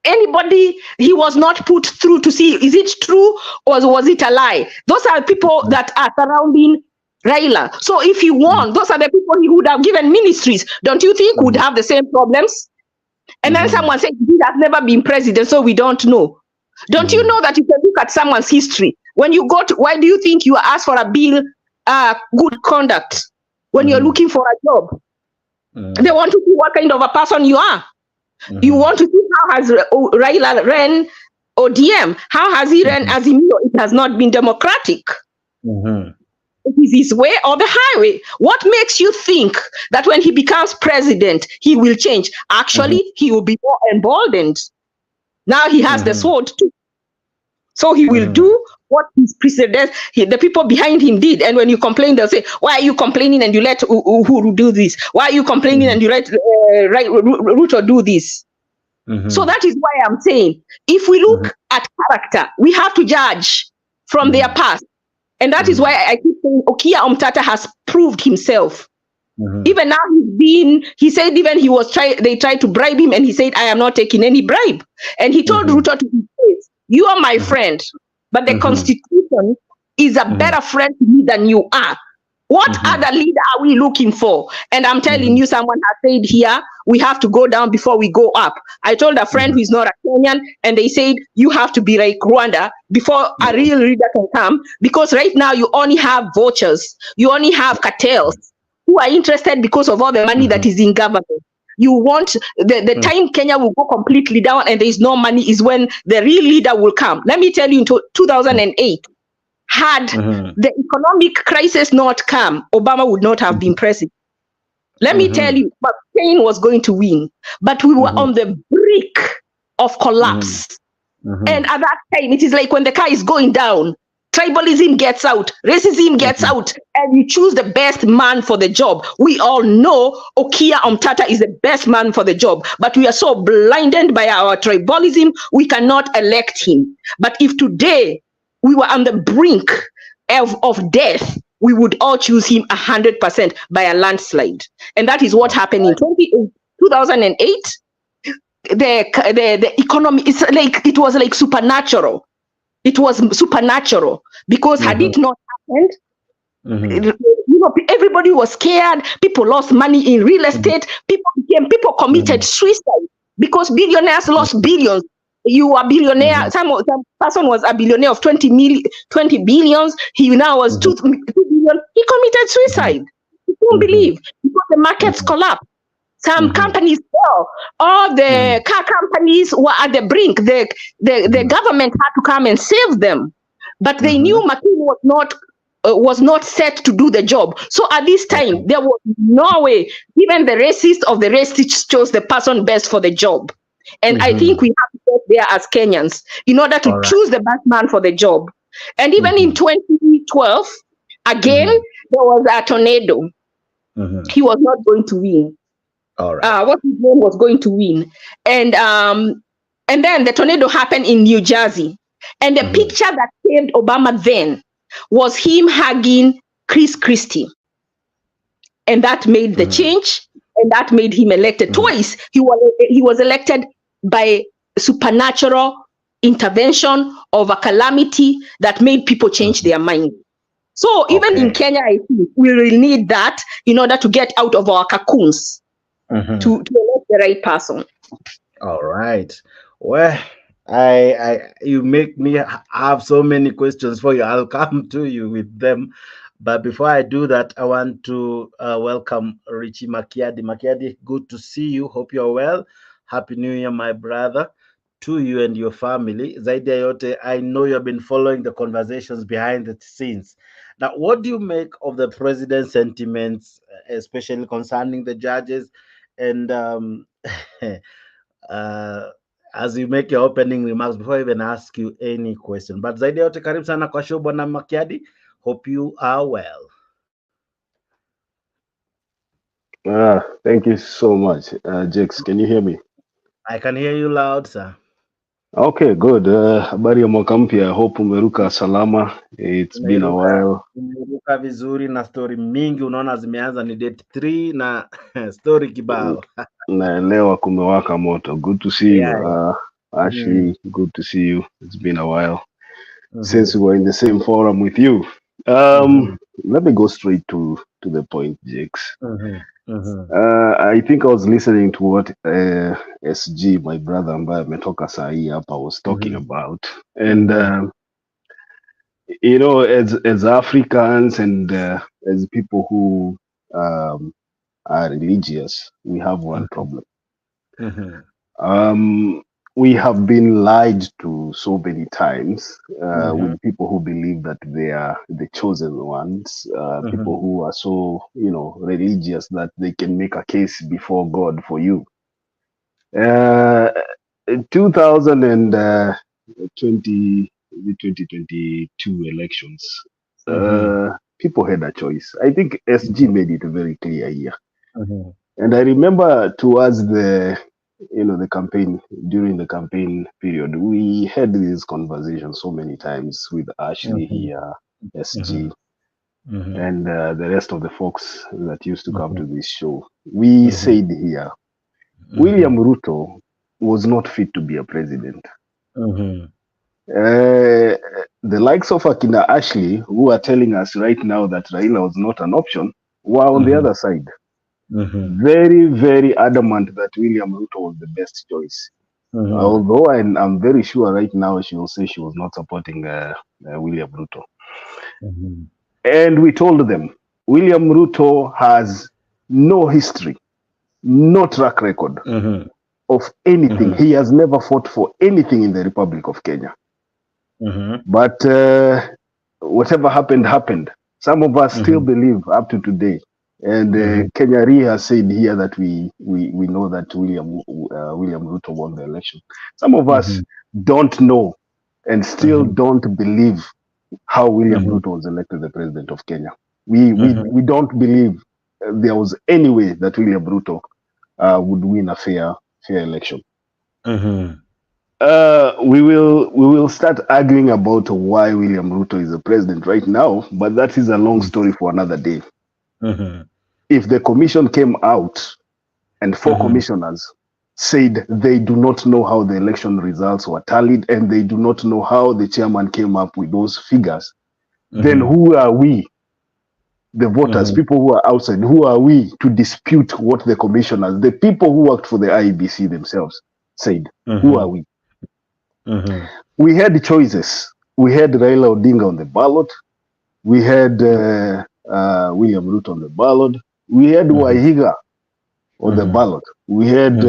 anybody, he was not put through to see, is it true or was it a lie? Those are people that are surrounding Raila. So if he won, those are the people he would have given ministries. Don't you think would have the same problems? And then someone said, he has never been president, so we don't know. Don't you know that you can look at someone's history? When you go to, why do you think you ask for a bill, good conduct, when you're looking for a job? They want to see what kind of a person you are. You want to see how has Raila ran ODM? How has he ran Azimio? It has not been democratic. It is his way or the highway. What makes you think that when he becomes president, he will change? Actually, he will be more emboldened. Now he has the sword too. So he will do what his precedents, the people behind him did. And when you complain, they'll say, why are you complaining and you let Uhuru do this? Why are you complaining and you let Ruto do this? So that is why I'm saying, if we look at character, we have to judge from their past. And that is why I keep saying Okia Omtata has proved himself. Even now he said even they tried to bribe him and he said, I am not taking any bribe. And he told Ruto to his face, you are my friend, but the constitution is a better friend to me than you are. What other leader are we looking for? And I'm telling you, someone has said here, we have to go down before we go up. I told a friend who is not a Kenyan, and they said, you have to be like Rwanda before a real leader can come, because right now you only have vultures, you only have cartels who are interested because of all the money that is in government. You want, the time Kenya will go completely down and there is no money is when the real leader will come. Let me tell you, in 2008, Had the economic crisis not come, Obama would not have been president. Let me tell you, but Spain was going to win, but we were on the brink of collapse. And at that time, it is like when the car is going down, tribalism gets out, racism gets out, and you choose the best man for the job. We all know Okia Omtata is the best man for the job, but we are so blinded by our tribalism, we cannot elect him. But if today we were on the brink of death, we would all choose him 100% by a landslide. And that is what happened in 2008. The economy, it was like supernatural. It was supernatural because had it not happened, you know, everybody was scared. People lost money in real estate. People committed suicide because billionaires lost billions. You are billionaire. Some person was a billionaire of 20 billions. He now was 2 billion. He committed suicide. You don't believe because the markets collapsed. Some companies fell. All the car companies were at the brink. The government had to come and save them, but they knew McCain was not set to do the job. So at this time, there was no way. Even the racist of the racists chose the person best for the job. And I think we have to get there as Kenyans in order to choose the best man for the job. And even in 2012, again, there was a tornado. He was not going to win. What his name was going to win. And then the tornado happened in New Jersey. And the picture that saved Obama then was him hugging Chris Christie. And that made the change, and that made him elected twice. He was elected by supernatural intervention of a calamity that made people change their mind. So even in Kenya, I think we will need that in order to get out of our cocoons to elect the right person. All right. Well, you make me have so many questions for you. I'll come to you with them. But before I do that, I want to welcome Richie Makiadi. Makiadi, good to see you. Hope you're well. Happy New Year, my brother, to you and your family. Zaidi ya yote, I know you've been following the conversations behind the scenes. Now, what do you make of the president's sentiments, especially concerning the judges? And as you make your opening remarks, before I even ask you any question, but zaidi ya yote, karibu sana kwa show, Bwana Makiadi. Hope you are well. Thank you so much. Jakes, can you hear me? I can hear you loud, sir. Okay, good. Habari ya mwaka mpya. Hope umeruka salama. It's been a while. Umeruka vizuri na story mingi unaona zimeanza ni date 3 na story kibao. Naelewa kumewaka moto. Good to see you. Ashley, good to see you. It's been a while since we were in the same forum with you. Let me go straight to the point, Jakes. I think I was listening to what SG, my brother ambaye ametoka sahi hapa, was talking about, and you know, as Africans and as people who are religious, we have one problem. We have been lied to so many times with people who believe that they are the chosen ones, people who are so, you know, religious that they can make a case before God for you. 2022 elections, people had a choice. I think SG made it very clear here. And I remember towards the campaign, during the campaign period, we had these conversations so many times with Ashley here, SG, and the rest of the folks that used to come to this show. We said here, William Ruto was not fit to be a president. The likes of Akina Ashley, who are telling us right now that Raila was not an option, were on the other side. Very, very adamant that William Ruto was the best choice. Although I'm very sure right now she will say she was not supporting William Ruto. And we told them, William Ruto has no history, no track record of anything. He has never fought for anything in the Republic of Kenya. But whatever happened, happened. Some of us still believe up to today. And Kenya Re has said here that we know that William Ruto won the election. Some of us don't know and still don't believe how William Ruto was elected the president of Kenya. We don't believe there was any way that William Ruto would win a fair election. We will start arguing about why William Ruto is the president right now, but that is a long story for another day. If the commission came out and 4 commissioners said they do not know how the election results were tallied and they do not know how the chairman came up with those figures, then who are we, the voters, people who are outside, who are we to dispute what the commissioners, the people who worked for the IEBC themselves said? Who are we? We had choices. We had Raila Odinga on the ballot. We had William Ruto on the ballot. We had Wahiga on the ballot. We had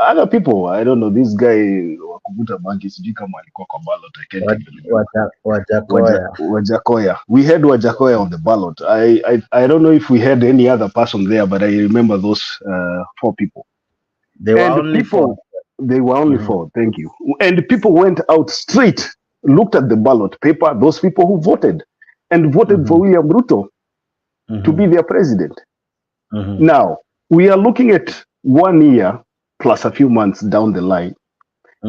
other people. I don't know, this guy Wakubuta Banki, sijui kama alikuwa kwa ballot. I can't even Wajakoya. We had Wajakoya on the ballot. I don't know if we had any other person there, but I remember those 4 people. They were only 4. They were only 4. Thank you. And people went out straight, looked at the ballot paper, those people who voted, and voted for William Ruto to be their president. Now, we are looking at 1 year plus a few months down the line,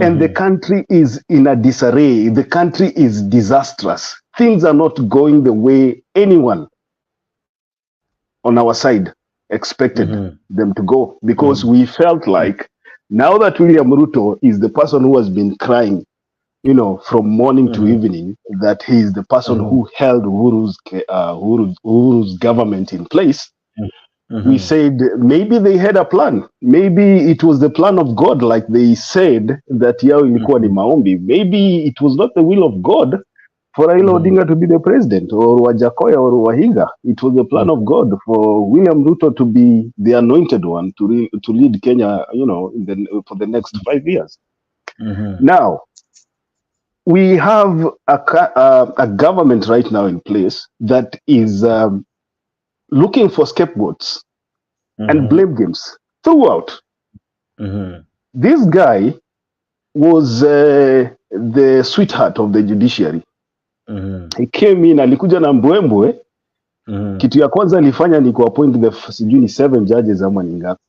and the country is in a disarray. The country is disastrous. Things are not going the way anyone on our side expected them to go, because we felt like now that William Ruto is the person who has been crying, you know, from morning to evening, that he is the person who held Uhuru's government in place. We said maybe they had a plan. Maybe it was the plan of God, like they said that yao ilikuwa ni maombi. Maybe it was not the will of God for Raila Odinga to be the president, or Wajakoya or Wahiga. It was the plan of God for William Ruto to be the anointed one to lead Kenya, you know, for the next 5 years. Now, we have a government right now in place that is looking for scapegoats and blame games throughout. This guy was the sweetheart of the judiciary. He came in, alikuja na mbwembwe. Kitu ya kwanza alifanya ni kuappoint the 7 judges ama ni ngapi.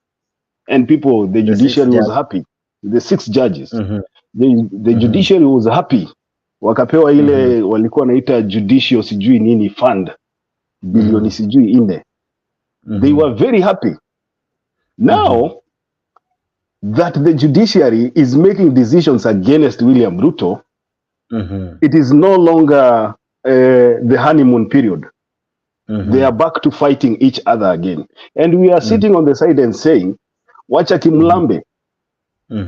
And people, the judiciary was happy. The 6 judges. The judiciary was happy. Wakapewa ile walikuwa naita judicial sijui nini fund. Bilioni sijui 4. They were very happy. Now that the judiciary is making decisions against William Ruto, it is no longer the honeymoon period. They are back to fighting each other again. And we are sitting on the side and saying, wacha kimlambe,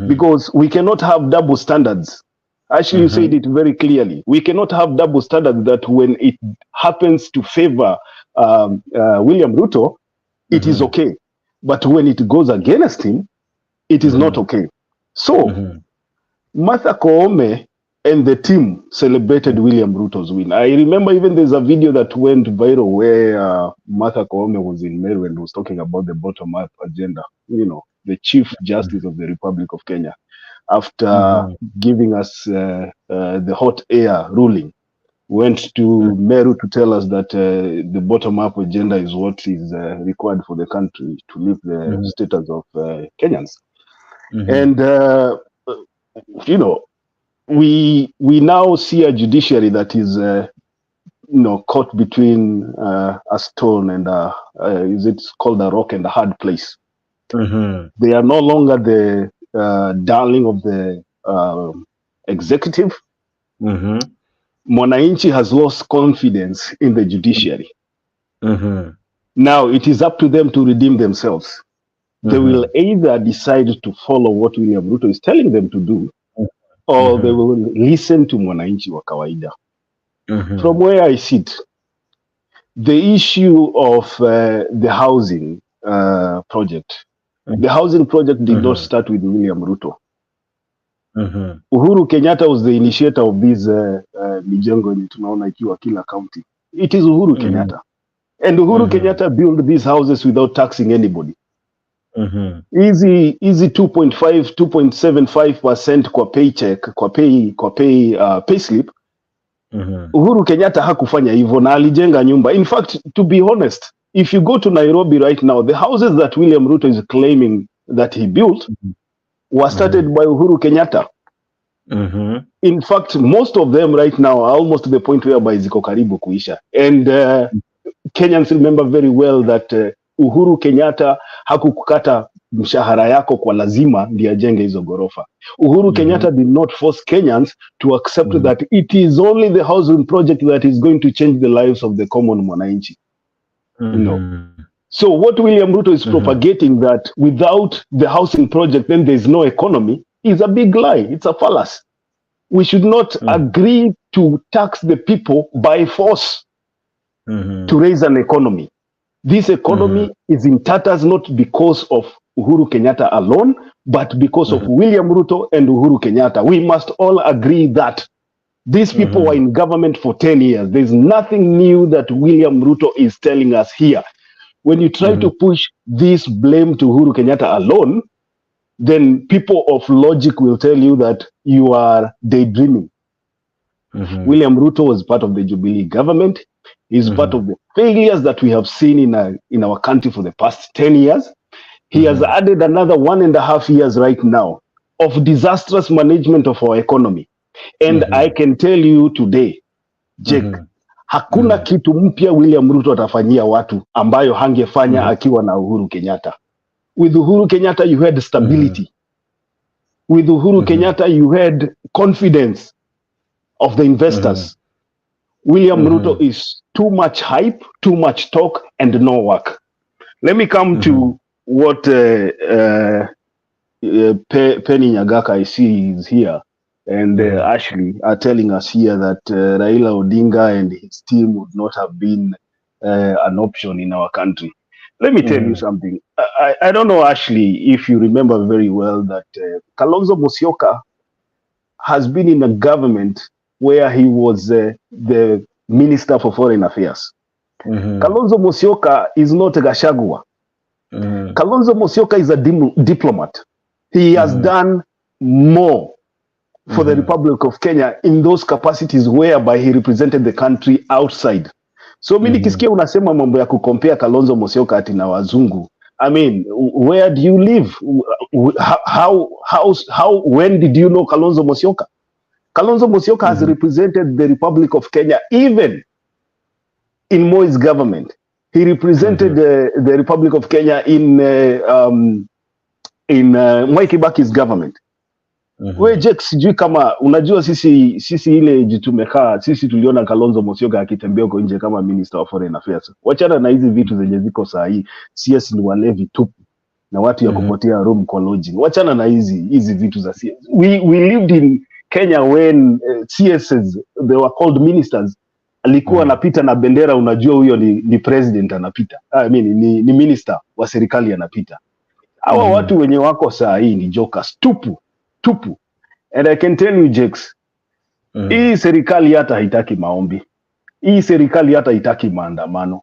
because we cannot have double standards. Actually, you said it very clearly. We cannot have double standards that when it happens to favor William Ruto, it is okay. But when it goes against him, it is not okay. So, Martha Koome and the team celebrated William Ruto's win. I remember even there's a video that went viral where Martha Koome was in Meru and was talking about the bottom-up agenda. You know, the Chief Justice of the Republic of Kenya, after giving us the hot air ruling, went to Meru to tell us that the bottom-up agenda is what is required for the country to lift the status of Kenyans. And, you know, we now see a judiciary that is, you know, caught between a stone and is it called a rock and a hard place. They are no longer the darling of the executive. Mwananchi has lost confidence in the judiciary. Now it is up to them to redeem themselves. They will either decide to follow what William Ruto is telling them to do, or they will listen to Mwananchi wa kawaida. From where I sit, the issue of the housing project, the housing project did not start with William Ruto. Uhuru Kenyatta was the initiator of this mijengo yenye tunaona ikiwa kila county. It is Uhuru Kenyatta. And Uhuru Kenyatta built these houses without taxing anybody. Easy 2.5 2.75% kwa paycheck kwa payslip. Uhuru Kenyatta hakufanya hivyo na alijenga nyumba. In fact, to be honest, if you go to Nairobi right now, the houses that William Ruto is claiming that he built were started by Uhuru Kenyatta. In fact, most of them right now are almost to the point whereby ziko karibu kuisha. And Kenyans remember very well that Uhuru Kenyatta hakukukata mshahara yako kwa lazima ndiye ajenge hizo gorofa. Uhuru Kenyatta did not force Kenyans to accept that it is only the housing project that is going to change the lives of the common mwananchi. No. So what William Ruto is propagating, that without the housing project then there's no economy, is a big lie. It's a fallacy. We should not agree to tax the people by force to raise an economy. This economy is in tatters not because of Uhuru Kenyatta alone, but because of William Ruto and Uhuru Kenyatta. We must all agree that these people were in government for 10 years. There's nothing new that William Ruto is telling us here. When you try to push this blame to Uhuru Kenyatta alone, then people of logic will tell you that you are daydreaming. William Ruto was part of the Jubilee government. He's part of the failures that we have seen in our country for the past 10 years. He has added another 1.5 years right now of disastrous management of our economy. And I can tell you today, Jake, hakuna kitu mpya William Ruto atafanyia watu ambayo hangefanya akiwa na Uhuru Kenyatta. With Uhuru Kenyatta, you had stability. With Uhuru Kenyatta, you had confidence of the investors. William Ruto is too much hype, too much talk, and no work. Let me come to what Penny Nyagaka I see is here, and Ashley are telling us here that Raila Odinga and his team would not have been an option in our country. Let me tell you something. I don't know, Ashley, if you remember very well that Kalonzo Musyoka has been in a government where he was the Minister for Foreign Affairs. Kalonzo Musyoka is not a Gachagua. Kalonzo Musyoka is a diplomat. He has done more for the Republic of Kenya in those capacities whereby he represented the country outside. So mimi nikisikia unasema mambo ya kukompea Kalonzo Musyoka ati na wazungu. I mean, where do you live? How when did you know Kalonzo Musyoka? Kalonzo Musyoka has represented the Republic of Kenya even in Moi's government. He represented the Republic of Kenya in Mwai Kibaki's government. We Jake, sijui kama unajua sisi ile jitumekaa sisi tuliona Kalonzo Musyoka akitembea huko nje kama Minister of Foreign Affairs. Wachana na hizi vitu zenye ziko saa hii. CS ni walevi tupu na watu ya kupotea room kwa lodging. Wachana na hizi vitu za CS. We lived in Kenya when CSs, they were called ministers. Alikuwa anapita na bendera, unajua huyo ni president anapita. I mean ni minister wa serikali anapita. Hawa watu wenye wako saa hii ni jokers tupu. And I can tell you, Jakes, hii serikali hata haitaki maombi. Hii serikali hata haitaki maandamano.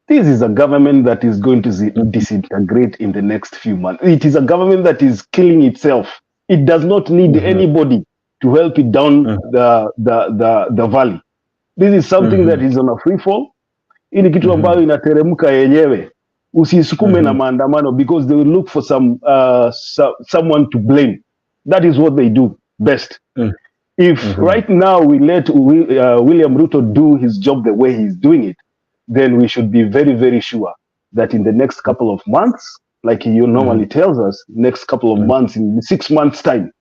This is a government that is going to disintegrate in the next few months. It is a government that is killing itself. It does not need anybody to help it down the valley. This is something that is on a free fall. Hii ni kitu ambayo inateremka yenyewe. Usisukume na maandamano because they will look for someone to blame. That is what they do best. If right now we let William Ruto do his job the way he's doing it, then we should be very, very sure that in the next couple of months, like he normally tells us, next couple of months, in 6 months' time,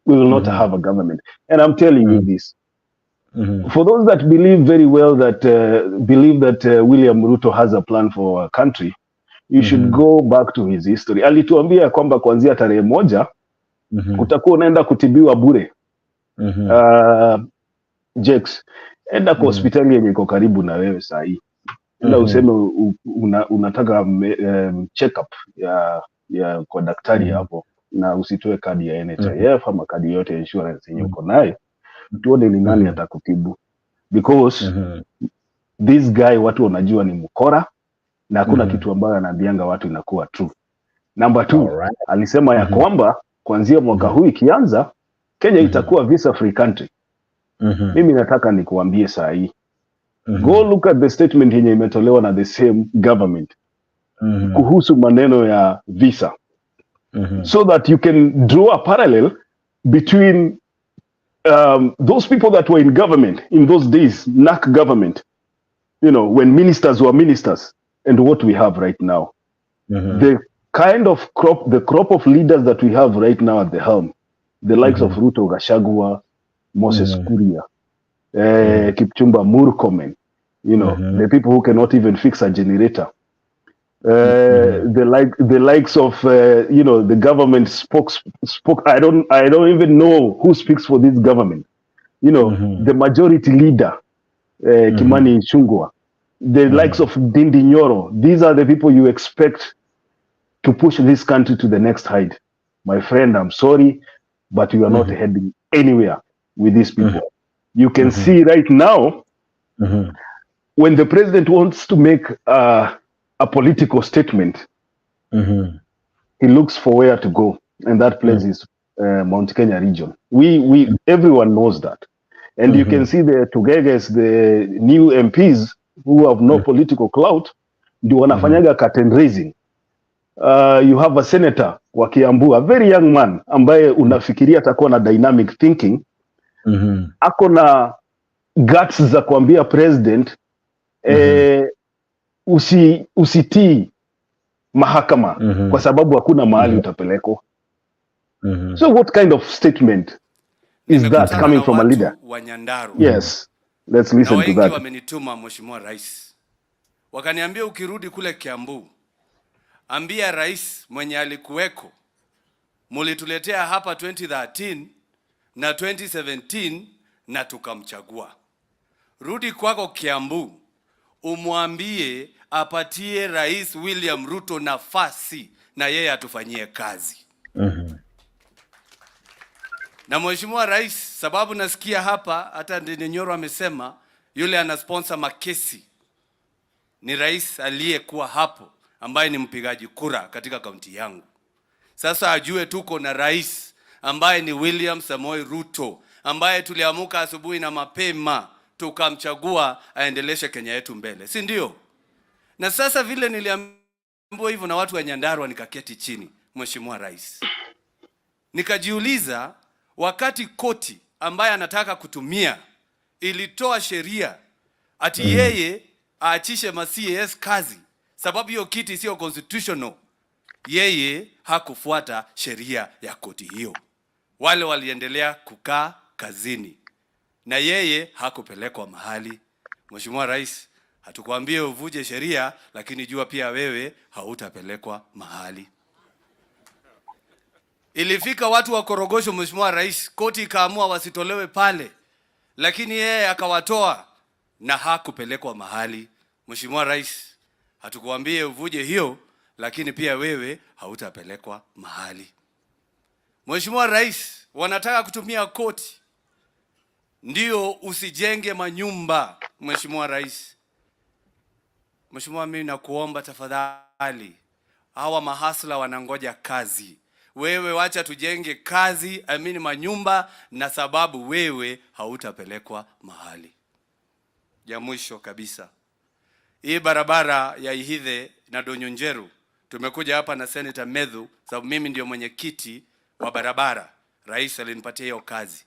we will not have a government. And I'm telling you this. For those that believe very well that William Ruto has a plan for our country, you should go back to his history. Alituambia kwamba kuanzia tarehe 1 utakuwa unaenda kutibiwa bure. Jakes, enda kwa hospitali yenye iko karibu na wewe saa hii. Enda useme unataka check up ya kwa daktari hapo. na usitoe kadi ya NHIF ama kadi yote ya insurance yenye uko nayo, tuone ni nani atakutibu, because this guy watu wanajua ni mkora na hakuna kitu ambayo anaambianga watu inakuwa true. Number 2, alisema ya kwamba kuanzia mwaka huu ikianza Kenya itakuwa visa free country. Mimi nataka nikuambie saa hii, go look at the statement yenye imetolewa na the same government kuhusu maneno ya visa, so that you can draw a parallel between those people that were in government in those days, NAC government, you know, when ministers were ministers, and what we have right now. The kind of crop of leaders that we have right now at the helm, the likes of Ruto, Gachagua, Moses Kuria, Kipchumba Murkomen, you know, the people who cannot even fix a generator. The likes of you know, the government spoke. I don't even know who speaks for this government. You know, the majority leader, Kimani Ichung'wah, the likes of Ndindi Nyoro. These are the people you expect to push this country to the next height. My friend, I'm sorry, but you are not heading anywhere with these people. You can see right now, when the president wants to make a political statement, he looks for where to go, and that place is Mount Kenya region. Everyone knows that, and you can see the Tugeges, the new MPs who have no political clout, ndio wanafanyaga curtain raising. You have a senator wa Kiambu, a very young man ambaye unafikiria atakuwa na dynamic thinking, ako na guts za kuambia president usitii mahakama kwa sababu hakuna mahali utapelekwa. So what kind of statement is that coming from a leader? Yes, let's listen to that. Na wengi wamenituma Mheshimiwa Rais, wakaniambia ukirudi kule Kiambu, ambia rais mwenye alikuweko, mulituletea hapa 2013 na 2017 na tukamchagua. Rudi kwako Kiambu, umwambie apatie Rais William Ruto nafasi na yeye atufanyie kazi. Na Mheshimiwa Rais, sababu nasikia hapa hata Ndindi Nyoro amesema yule anasponsor makesi ni rais aliyekuwa hapo ambaye ni mpigaji kura katika kaunti yangu. Sasa ajue tuko na rais ambaye ni William Samoei Ruto, ambaye tuliamuka asubuhi na mapema tukamchagua aendeleshe Kenya yetu mbele, si ndio? Na sasa vile niliambiwa hivyo na watu wa Nyandarua, nikaketi chini Mheshimiwa Rais, nikajiuliza, wakati koti ambaye anataka kutumia ilitoa sheria ati yeye aachishe ma-CAS kazi sababu hiyo kiti sio constitutional, yeye hakufuata sheria ya koti hiyo. Wale waliendelea kukaa kazini na yeye hakupelekwa mahali. Mheshimiwa Rais, hatukwambie uvuje sheria, lakini jua pia wewe hautapelekwa mahali. Ilifika watu wa Korogosho, Mheshimiwa Rais, koti ikaamua wasitolewe pale, lakini yeye akawatoa na hakupelekwa mahali. Mheshimiwa Rais, hatukwambie uvuje hiyo, lakini pia wewe hautapelekwa mahali. Mheshimiwa Rais, wanataka kutumia koti ndio usijenge manyumba. Mheshimiwa Rais, Mheshimiwa, mimi nakuomba tafadhali, hawa mahasla wanangoja kazi. Wewe wacha tujenge kazi, manyumba, na sababu wewe hautapelekwa mahali. Ya mwisho kabisa, hii barabara ya Ihithe na Donyonjeru, tumekuja hapa na Senator Medhu sababu mimi ndio mwenyekiti wa barabara. Rais alinipatia hiyo kazi.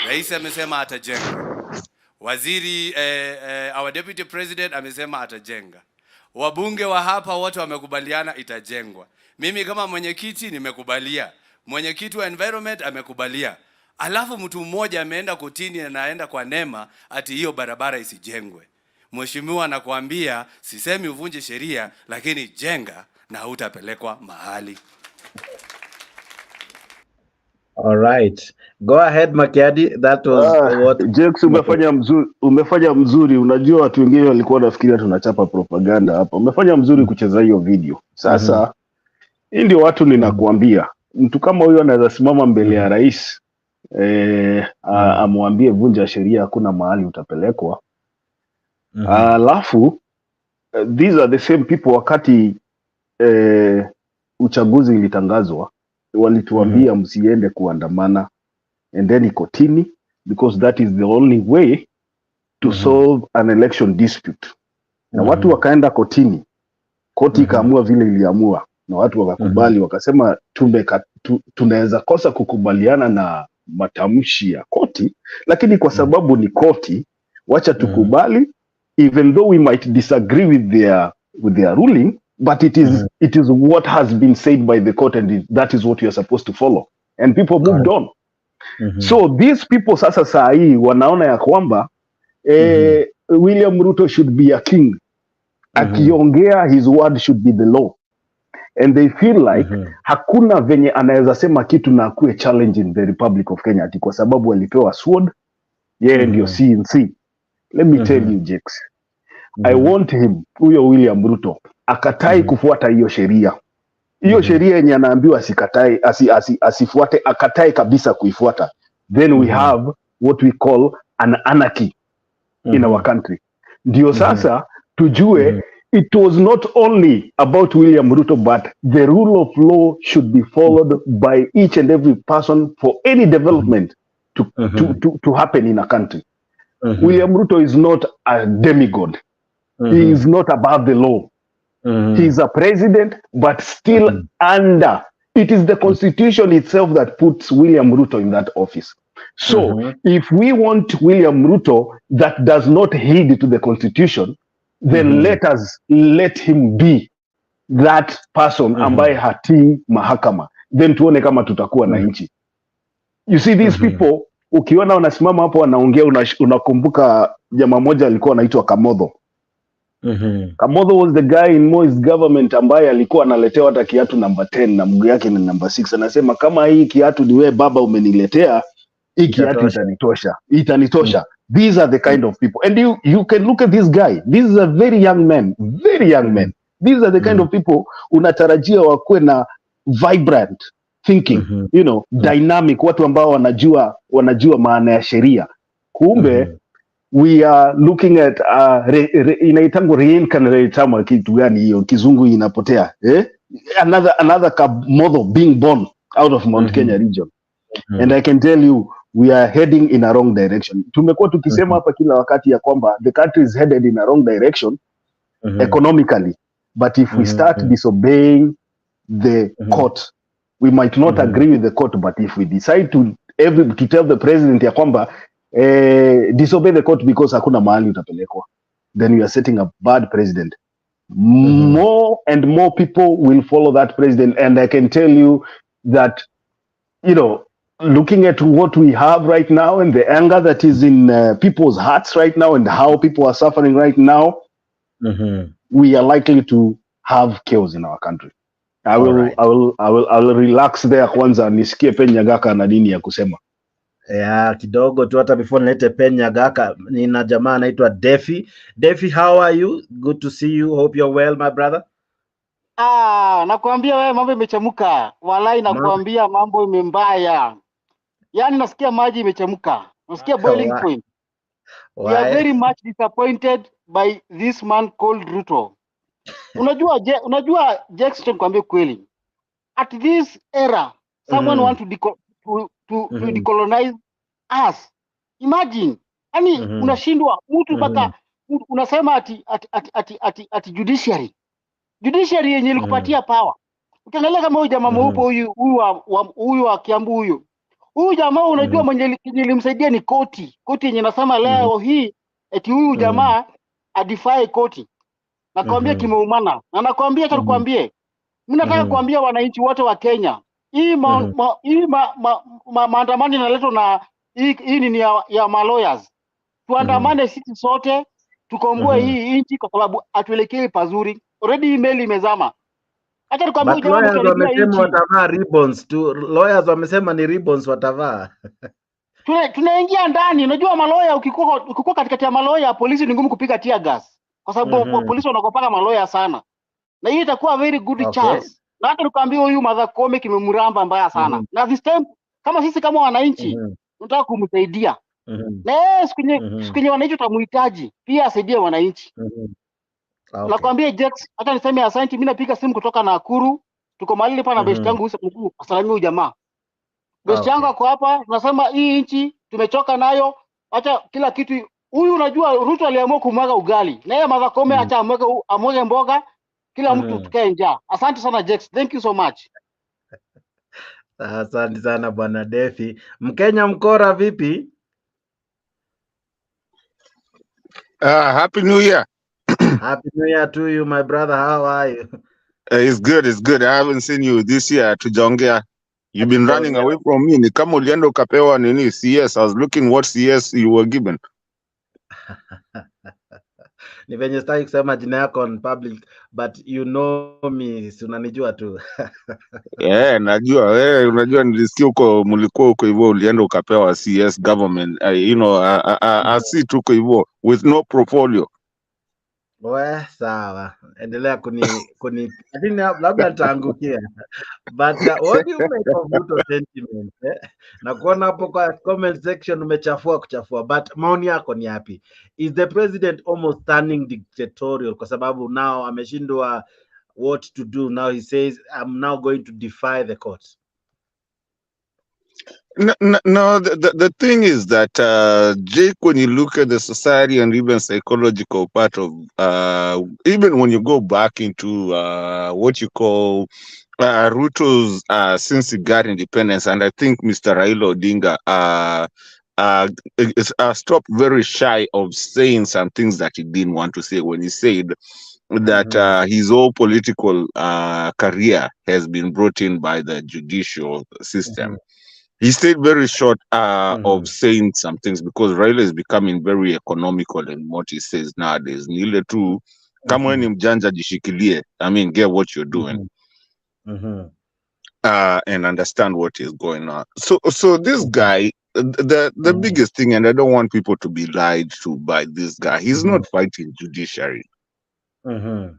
Rais amesema atajenga. Waziri our deputy president amesema atajenga. Wabunge wa hapa wote wamekubaliana itajengwa. Mimi kama mwenyekiti nimekubalia. Mwenyekiti wa environment amekubalia. Alafu mtu mmoja ameenda kotini na anaenda kwa NEMA ati hiyo barabara isijengwe. Mheshimiwa, nakwambia sisemi uvunje sheria, lakini jenga na hutapelekwa mahali. All right. Go ahead, Makiadi. That was what Jokes, umefanya mzuri. Unajua watu wengine walikuwa wanafikiria tunachapa propaganda hapa. Umefanya mzuri kucheza hiyo video. Sasa hii ndio watu ninakuambia. mtu kama huyo anaweza simama mbele ya rais amwambie vunja sheria, hakuna mahali utapelekwa. Alafu these are the same people wakati uchaguzi ilitangazwa walituambia msiende kuandamana, and then kotini, because that is the only way to solve an election dispute. Na watu wakaenda kotini, koti ikaamua vile iliamua, na watu wakakubali, wakasema tunaweza kosa kukubaliana na matamshi ya koti, lakini kwa sababu ni koti, wacha tukubali, even though we might disagree with their ruling, but it is what has been said by the court, and that is what you are supposed to follow, and people moved on. So these people sasa saa hii wanaona ya kwamba William Ruto should be a king. Akiongea, his word should be the law, and they feel like hakuna venye anaweza sema kitu na akuwe challenge in the Republic of Kenya ati kwa sababu alipewa sword, yeye ndio CNC. Let me tell you, Jex, I want him, huyo William Ruto, akatai kufuata hiyo sheria. Hiyo sheria yenye anaambiwa asikatai, asifuate, akatai kabisa kuifuata. Then we have what we call an anarchy in our country. Ndio sasa tujue it was not only about William Ruto, but the rule of law should be followed by each and every person for any development to happen in a country. William Ruto is not a demigod. He is not above the law. He is a president, but still under. It is the constitution itself that puts William Ruto in that office. So if we want William Ruto that does not heed to the constitution, then let him be that person ambaye hatii mahakama, then tuone kama tutakuwa na nchi. You see these people, ukiona wanasimama hapo wanaongea, unakumbuka jamaa moja alikuwa anaitwa Kamodho. Kamodho was the guy in Moi's government ambaye alikuwa analetewa hata kiatu number 10 na mguu yake ni number 6. Anasema kama hii kiatu ni wewe baba umeniletea, hii kiatu itanitosha. These are the kind of people, and you can look at this guy. This is a very young man. These are the kind of people unatarajia wakuwe na vibrant thinking, you know, dynamic, watu ambao wanajua maana ya sheria. Kumbe we are looking at inaitango reincarnate, kitu gani hiyo kizungu inapotea, another Kamodho being born out of Mount Kenya region. And I can tell you we are heading in a wrong direction. Tumekuwa tukisema hapa kila wakati ya kwamba the country is headed in a wrong direction economically, but if we start disobeying the court, we might not agree with the court, but if we decide to tell the president ya kwamba disobey the court because hakuna mahali utapelekwa, then we are setting a bad president. More and more people will follow that president, and I can tell you that, you know, looking at what we have right now and the anger that is in people's hearts right now and how people are suffering right now, we are likely to have chaos in our country. I will relax there kwanza nisikie Penyagaka na nini ya kusema. Kidogo tu hata before nilete Penyagaka, nina jamaa anaitwa Defi. Defi, how are you? Good to see you. Hope you're well, my brother. Nakuambia wewe mambo imechemuka. Walai nakuambia mambo imembaya. Yaani nasikia maji imechemuka. Nasikia boiling point. We are very much disappointed by this man called Ruto. Unajua Jackson, kwambie kweli. At this era, someone want to decolonize us. Imagine. Yaani unashindwa mtu mpaka unasema ati judiciary. Judiciary yenye ilikupatia power. Ukiangalia kama huyu jamaa mweupe huyu wa Kiambu huyu jamaa unajua mwenye nilimsaidia ni koti yenye nasema leo hii eti huyu jamaa adify koti. Nakwambia kimeumana. Na nakwambia acha nikwambie. Mimi nataka kuambia wananchi wote wa Kenya, hii maandamano inaletwa na hii ni ya lawyers. Tuandamane sisi sote tukomboe hii nchi kwa sababu atuelekee pazuri. Already email imezama. Acha nikwambie jamaa wamesema watavaa ribbons tu. Lawyers wamesema ni ribbons watavaa. Tunaingia ndani. Unajua maloya ukikuwa katikati ya maloya, polisi ni ngumu kupiga tear gas. Kwa sababu polisi wanakopaka maloya sana. Na hiyo itakuwa very good chance Na hata nikwambia huyu Martha Koome kimemramba mbaya sana. Na this time kama sisi kama wananchi tunataka kumsaidia. Na yeye siku yenye wananchi tutamuhitaji pia asaidie wananchi. Okay. Nakwambia Jex, hata niseme asante, mimi napiga simu kutoka Nakuru. Tuko mahali hapa na best yangu mkuu, asalimie jamaa. Best yangu ako hapa, tunasema hii nchi tumechoka nayo. Acha kila kitu. Huyu unajua Ruto aliamua kumwaga ugali. Na yeye Martha Koome acha amwage mboga. Kila mtu tukae njaa. Asante sana Jex. Thank you so much. Asante sana bwana Defi. Mkenya mkora vipi? Happy New Year. Happy New Year to you, my brother. How are you? It's good. It's good. I haven't seen you this year to Jongea. You've been running away from me. Ni kama ulienda ukapewa nini CS. I was looking what CS you were given. Ni venye sitaki kusema jina yako on public, but you know me, si unanijua tu. Najua wewe, unajua nilisikia huko mlikuwa huko hivyo ulienda ukapewa CS government. I see tuko hivyo with no portfolio. Sawa. Endelea kuni lakini labda nitaangukia. But what do you make of Ruto sentiment? Na kuona hapo kwa comment section umechafua, but maoni yako ni yapi? Is the president almost turning dictatorial kwa sababu now ameshindwa what to do? Now he says I'm now going to defy the courts. No, the thing is that Jake, when you look at the society and even psychological part of even when you go back into what you call Ruto's since he got independence, and I think Mr. Raila Odinga stopped very shy of saying some things that he didn't want to say when he said that his whole political career has been brought in by the judicial system. He stayed very short of saying some things because Raila is becoming very economical in what he says nowadays. Nile tu, kama wewe ni mjanja jishikilie. I mean, get what you're doing. And understand what is going on. So this guy, the biggest thing, and I don't want people to be lied to by this guy, he's not fighting judiciary. The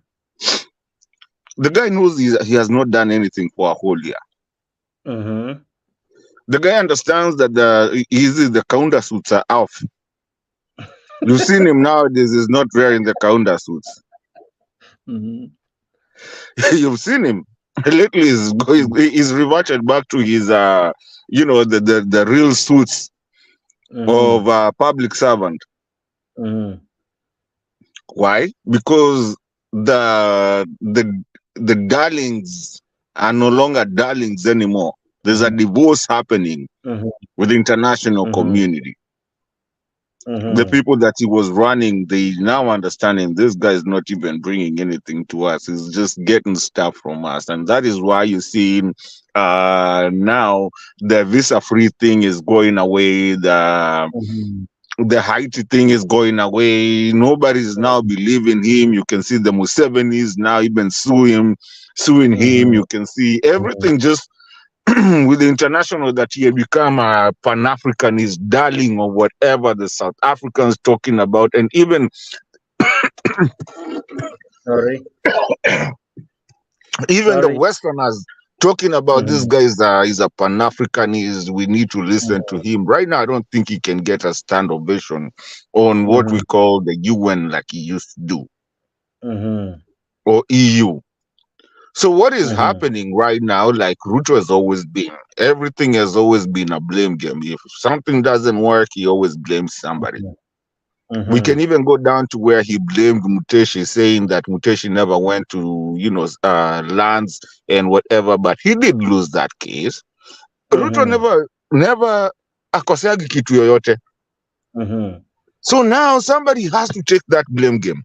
guy knows he has not done anything for a whole year. The guy understands that the counter suits are off. You've seen him nowadays, he's not wearing the counter suits. You've seen him. Lately, he's reverted back to his, the real suits of a public servant. Why? Because the darlings are no longer darlings anymore. There's a divorce happening with the international community. The people that he was running, they now understanding this guy is not even bringing anything to us. He's just getting stuff from us. And that is why you see now the visa-free thing is going away. The Haiti thing is going away. Nobody's now believing him. You can see the Musevenis now even suing him. You can see everything just with the international that he had become a Pan-Africanist darling or whatever the South Africans talking about, and even the Westerners talking about this guy is a Pan-Africanist. We need to listen to him. Right now, I don't think he can get a stand ovation on what we call the UN like he used to do, or EU. So what is happening right now, like Ruto has always been, everything has always been a blame game. If something doesn't work, he always blames somebody. We can even go down to where he blamed Muteshi, saying that Muteshi never went to, lands and whatever, but he did lose that case. Ruto never akoseagi kitu yoyote. So now somebody has to take that blame game.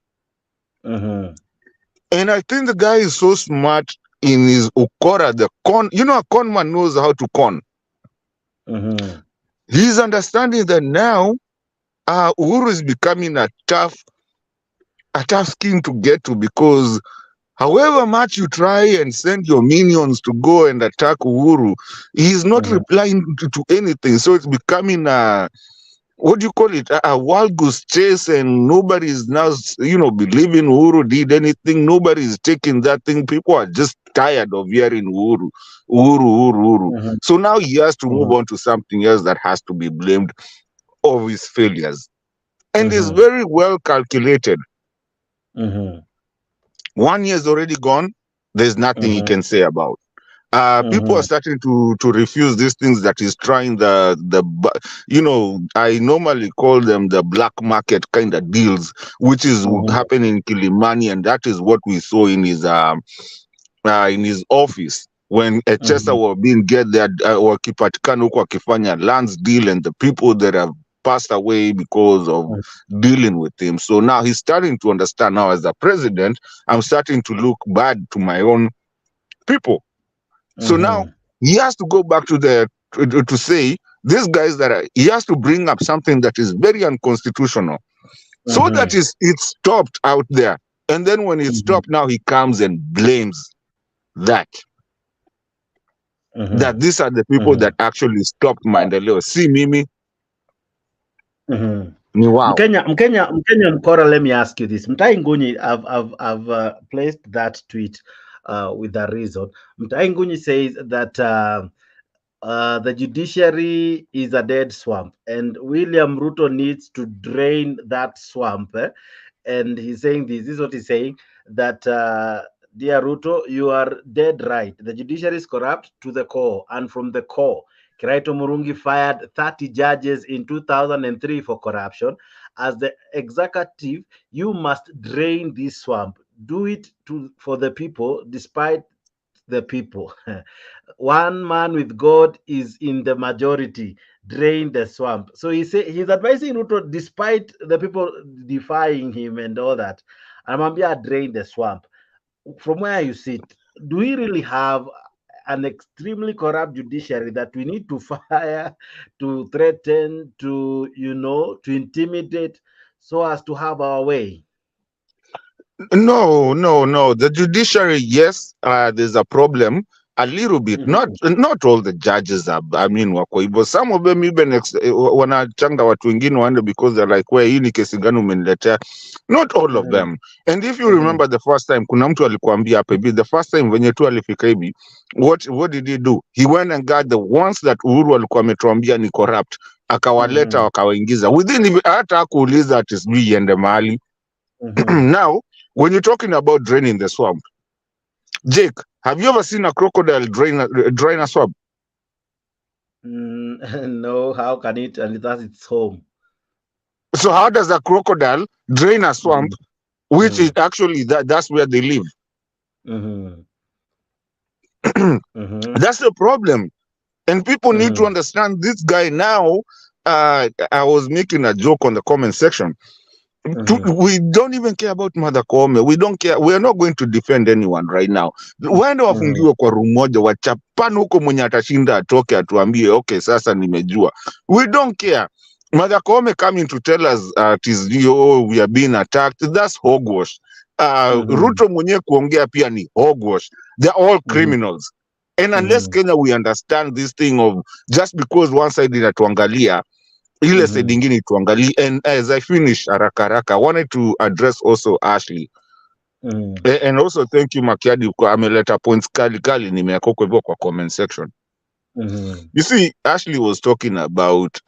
And I think the guy is so smart in his ukora, the con. A con man knows how to con. He's understanding that now Uhuru is becoming a tough skin to get to, because however much you try and send your minions to go and attack Uhuru, he's not replying to anything. So it's becoming what do you call it? A wild goose chase, and nobody is now, believing Uhuru did anything. Nobody is taking that thing. People are just tired of hearing Uhuru, Uhuru, Uhuru, Uhuru. So now he has to move on to something else that has to be blamed of his failures. And it's very well calculated. 1 year is already gone. There's nothing he can say about. People are starting to refuse these things that is trying I normally call them the black market kind of deals, which is happening in Kilimani, and that is what we saw in his office when Chesa were being get there wakipatikana huko wakifanya lands deal, and the people that have passed away because of dealing with him. So now he's starting to understand. Now as a president, I'm starting to look bad to my own people. So now he has to go back to say these guys he has to bring up something that is very unconstitutional, so that it's stopped out there. And then when it's stopped, now he comes and blames that these are the people that actually stopped Maendeleo. See, Mimi. Wow. Mkenya Mkora, let me ask you this. Mutahi Ngunyi, I've placed that tweet with a reason. Mutahi Ngunyi says that the judiciary is a dead swamp, and William Ruto needs to drain that swamp. And he's saying this is what he's saying, that dear Ruto, you are dead right. The judiciary is corrupt to the core, and from the core. Kiraito Murungi fired 30 judges in 2003 for corruption. As the executive, you must drain this swamp. Do it for the people, despite the people. One man with God is in the majority. Drain the swamp. So he's advising Ruto, despite the people defying him and all that. Amambia, drain the swamp. From where you sit, do we really have an extremely corrupt judiciary that we need to fire, to threaten, to intimidate, so as to have our way? No. The judiciary, yes, there's a problem a little bit. Not all the judges are, wako hivyo. Some of them even wanachanga watu wengine waende because they're like, where hii ni kesi gani umeniletea? Not all of them. And if you remember the first time, kuna mtu alikuambia hapa hivi, the first time venye tu alifika hivi, what did he do? He went and got the ones that Uhuru alikuwa ametuambia ni corrupt, akawaleta wakawaingiza within, hata hakuuliza ati sijui iende mahali. Now, when you're talking about draining the swamp, Jake, have you ever seen a crocodile drain a swamp? No, how can it? And that's its home. So how does a crocodile drain a swamp, which is actually that's where they live? That's the problem. And people need to understand this guy now. I was making a joke on the comment section. We don't even care about Mother Koome. We don't care. We are not going to defend anyone right now. Waende wafungiwe kwa room moja, wachapani huko, mwenye atashinda atoke atuambie okay, sasa nimejua. We don't care. Mother Koome coming to tell us we are being attacked. That's hogwash. Ruto mwenye kuongea pia ni hogwash. They're all criminals. And unless Kenya we understand this thing of just because one side inatuangalia, ile side ingine tuangalie. And as I finish haraka, I wanted to address also Ashley. And also thank you Makiadi kwa ameleta points kali nimeako hivyo kwa comment section. You see, Ashley was talking about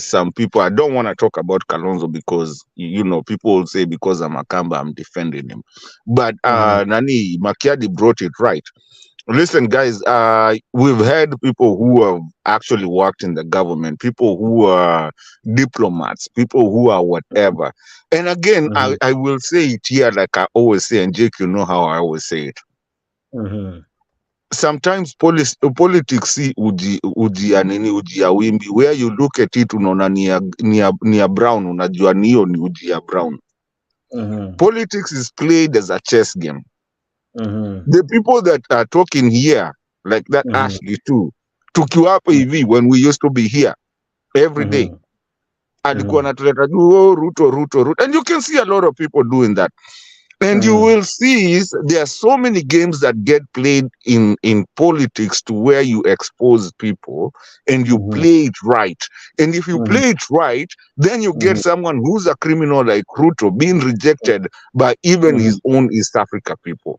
some people. I don't want to talk about Kalonzo because people will say because I'm a Kamba I'm defending him. But Nani Makiadi brought it right. Listen, guys, we've had people who have actually worked in the government, people who are diplomats, people who are whatever. And again, I will say it here like I always say, and Jake, you know how I always say it. Sometimes politics uji ya wimbi, where you look at it unaona ni ya brown, unajua niyo ni uji ya brown. Politics is played as a chess game. The people that are talking here, like that Ashley too, took you up EV when we used to be here every day. Alikuwa anatuleta Ruto. And you can see a lot of people doing that. And you will see there are so many games that get played in politics to where you expose people and you play it right. And if you play it right, then you get someone who's a criminal like Ruto being rejected by even his own East Africa people.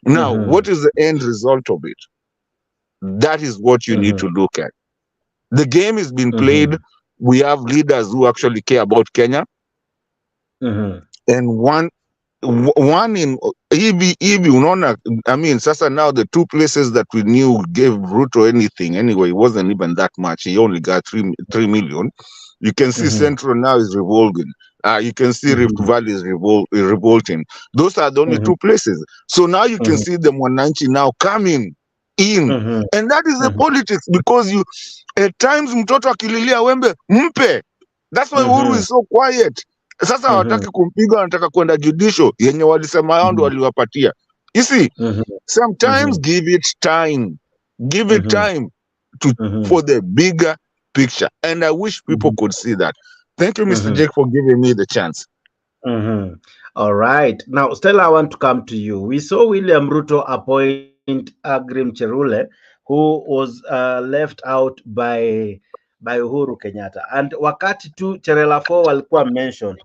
Now, what is the end result of it? That is what you need to look at. The game is being played. We have leaders who actually care about Kenya, and one in Ibi, unaona, I mean, sasa now the two places that we knew gave Ruto anything anyway, it wasn't even that much. He only got 3 million. You can see Central now is revolving. You can see Rift Valley is revolting. Those are the only two places. So now you can see the Mwananchi now coming in, and that is the politics, because you at times mtoto akililia wembe mpe. That's why Uhuru is so quiet. Sasa hawataki kumpiga, wanataka kwenda judicial yenye walisema yao ndo waliwapatia. You see, sometimes give it time. Give it time for the bigger picture. And I wish people could see that. Thank you, Mr. Jake, for giving me the chance. All right. Now, Stella, I want to come to you. We saw William Ruto appoint Agrim Cherule, who was left out by Uhuru Kenyatta. And wakati tu Cherela 4 walikuwa mentioned,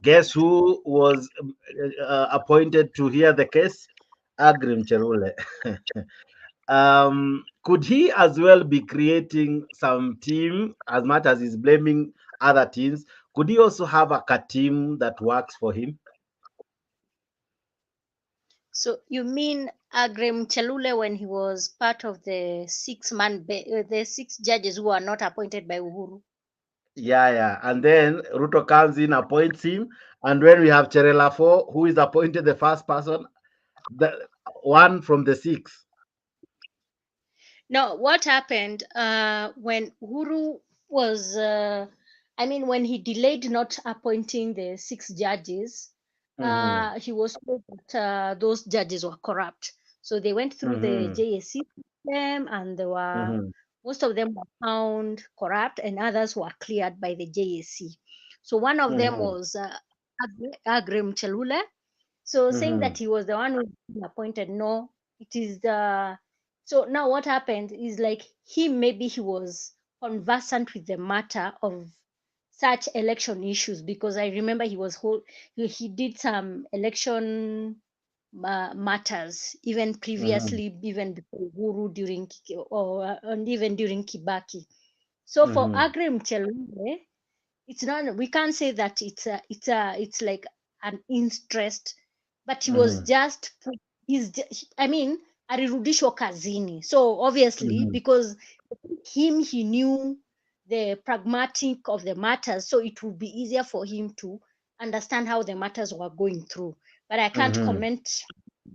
guess who was appointed to hear the case? Agrim Cherule. Could he as well be creating some team, as much as he's blaming other teams? Could he also have a team that works for him? So you mean Agrim Chelule when he was part of the the 6 judges who are not appointed by Uhuru? Yeah. And then Ruto comes in, appoints him. And when we have Cherela 4, who is appointed the first person, the one from the 6. No, what happened when Uhuru was, when he delayed not appointing the 6 judges, he was told that those judges were corrupt. So they went through the JSC system, and they were most of them were found corrupt, and others were cleared by the JSC. So one of them was Agrim Chelule. So saying that he was the one who was appointed, no, it is the. So now what happened is like maybe he was conversant with the matter of such election issues, because I remember he did some election matters even previously, even before Uhuru, and even during Kibaki. So for Agrim Chelule, it's not. We can't say that it's like an interest, but he was just. Alirudishwa kazini. So obviously, because he knew the pragmatic of the matters, so it would be easier for him to understand how the matters were going through. But I can't comment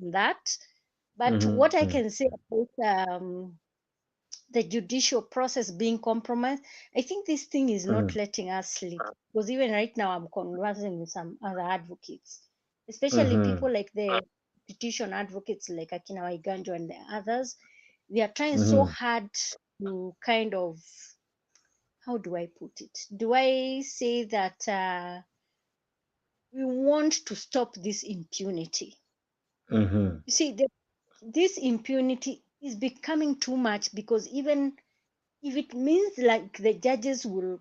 on that. But what I can say about the judicial process being compromised, I think this thing is not letting us sleep. Because even right now, I'm conversing with some other advocates, especially people like the petition advocates like Akina Waiganjo and the others. They are trying so hard to kind of, how do I put it? Do I say that we want to stop this impunity? You see, this impunity is becoming too much, because even if it means like the judges will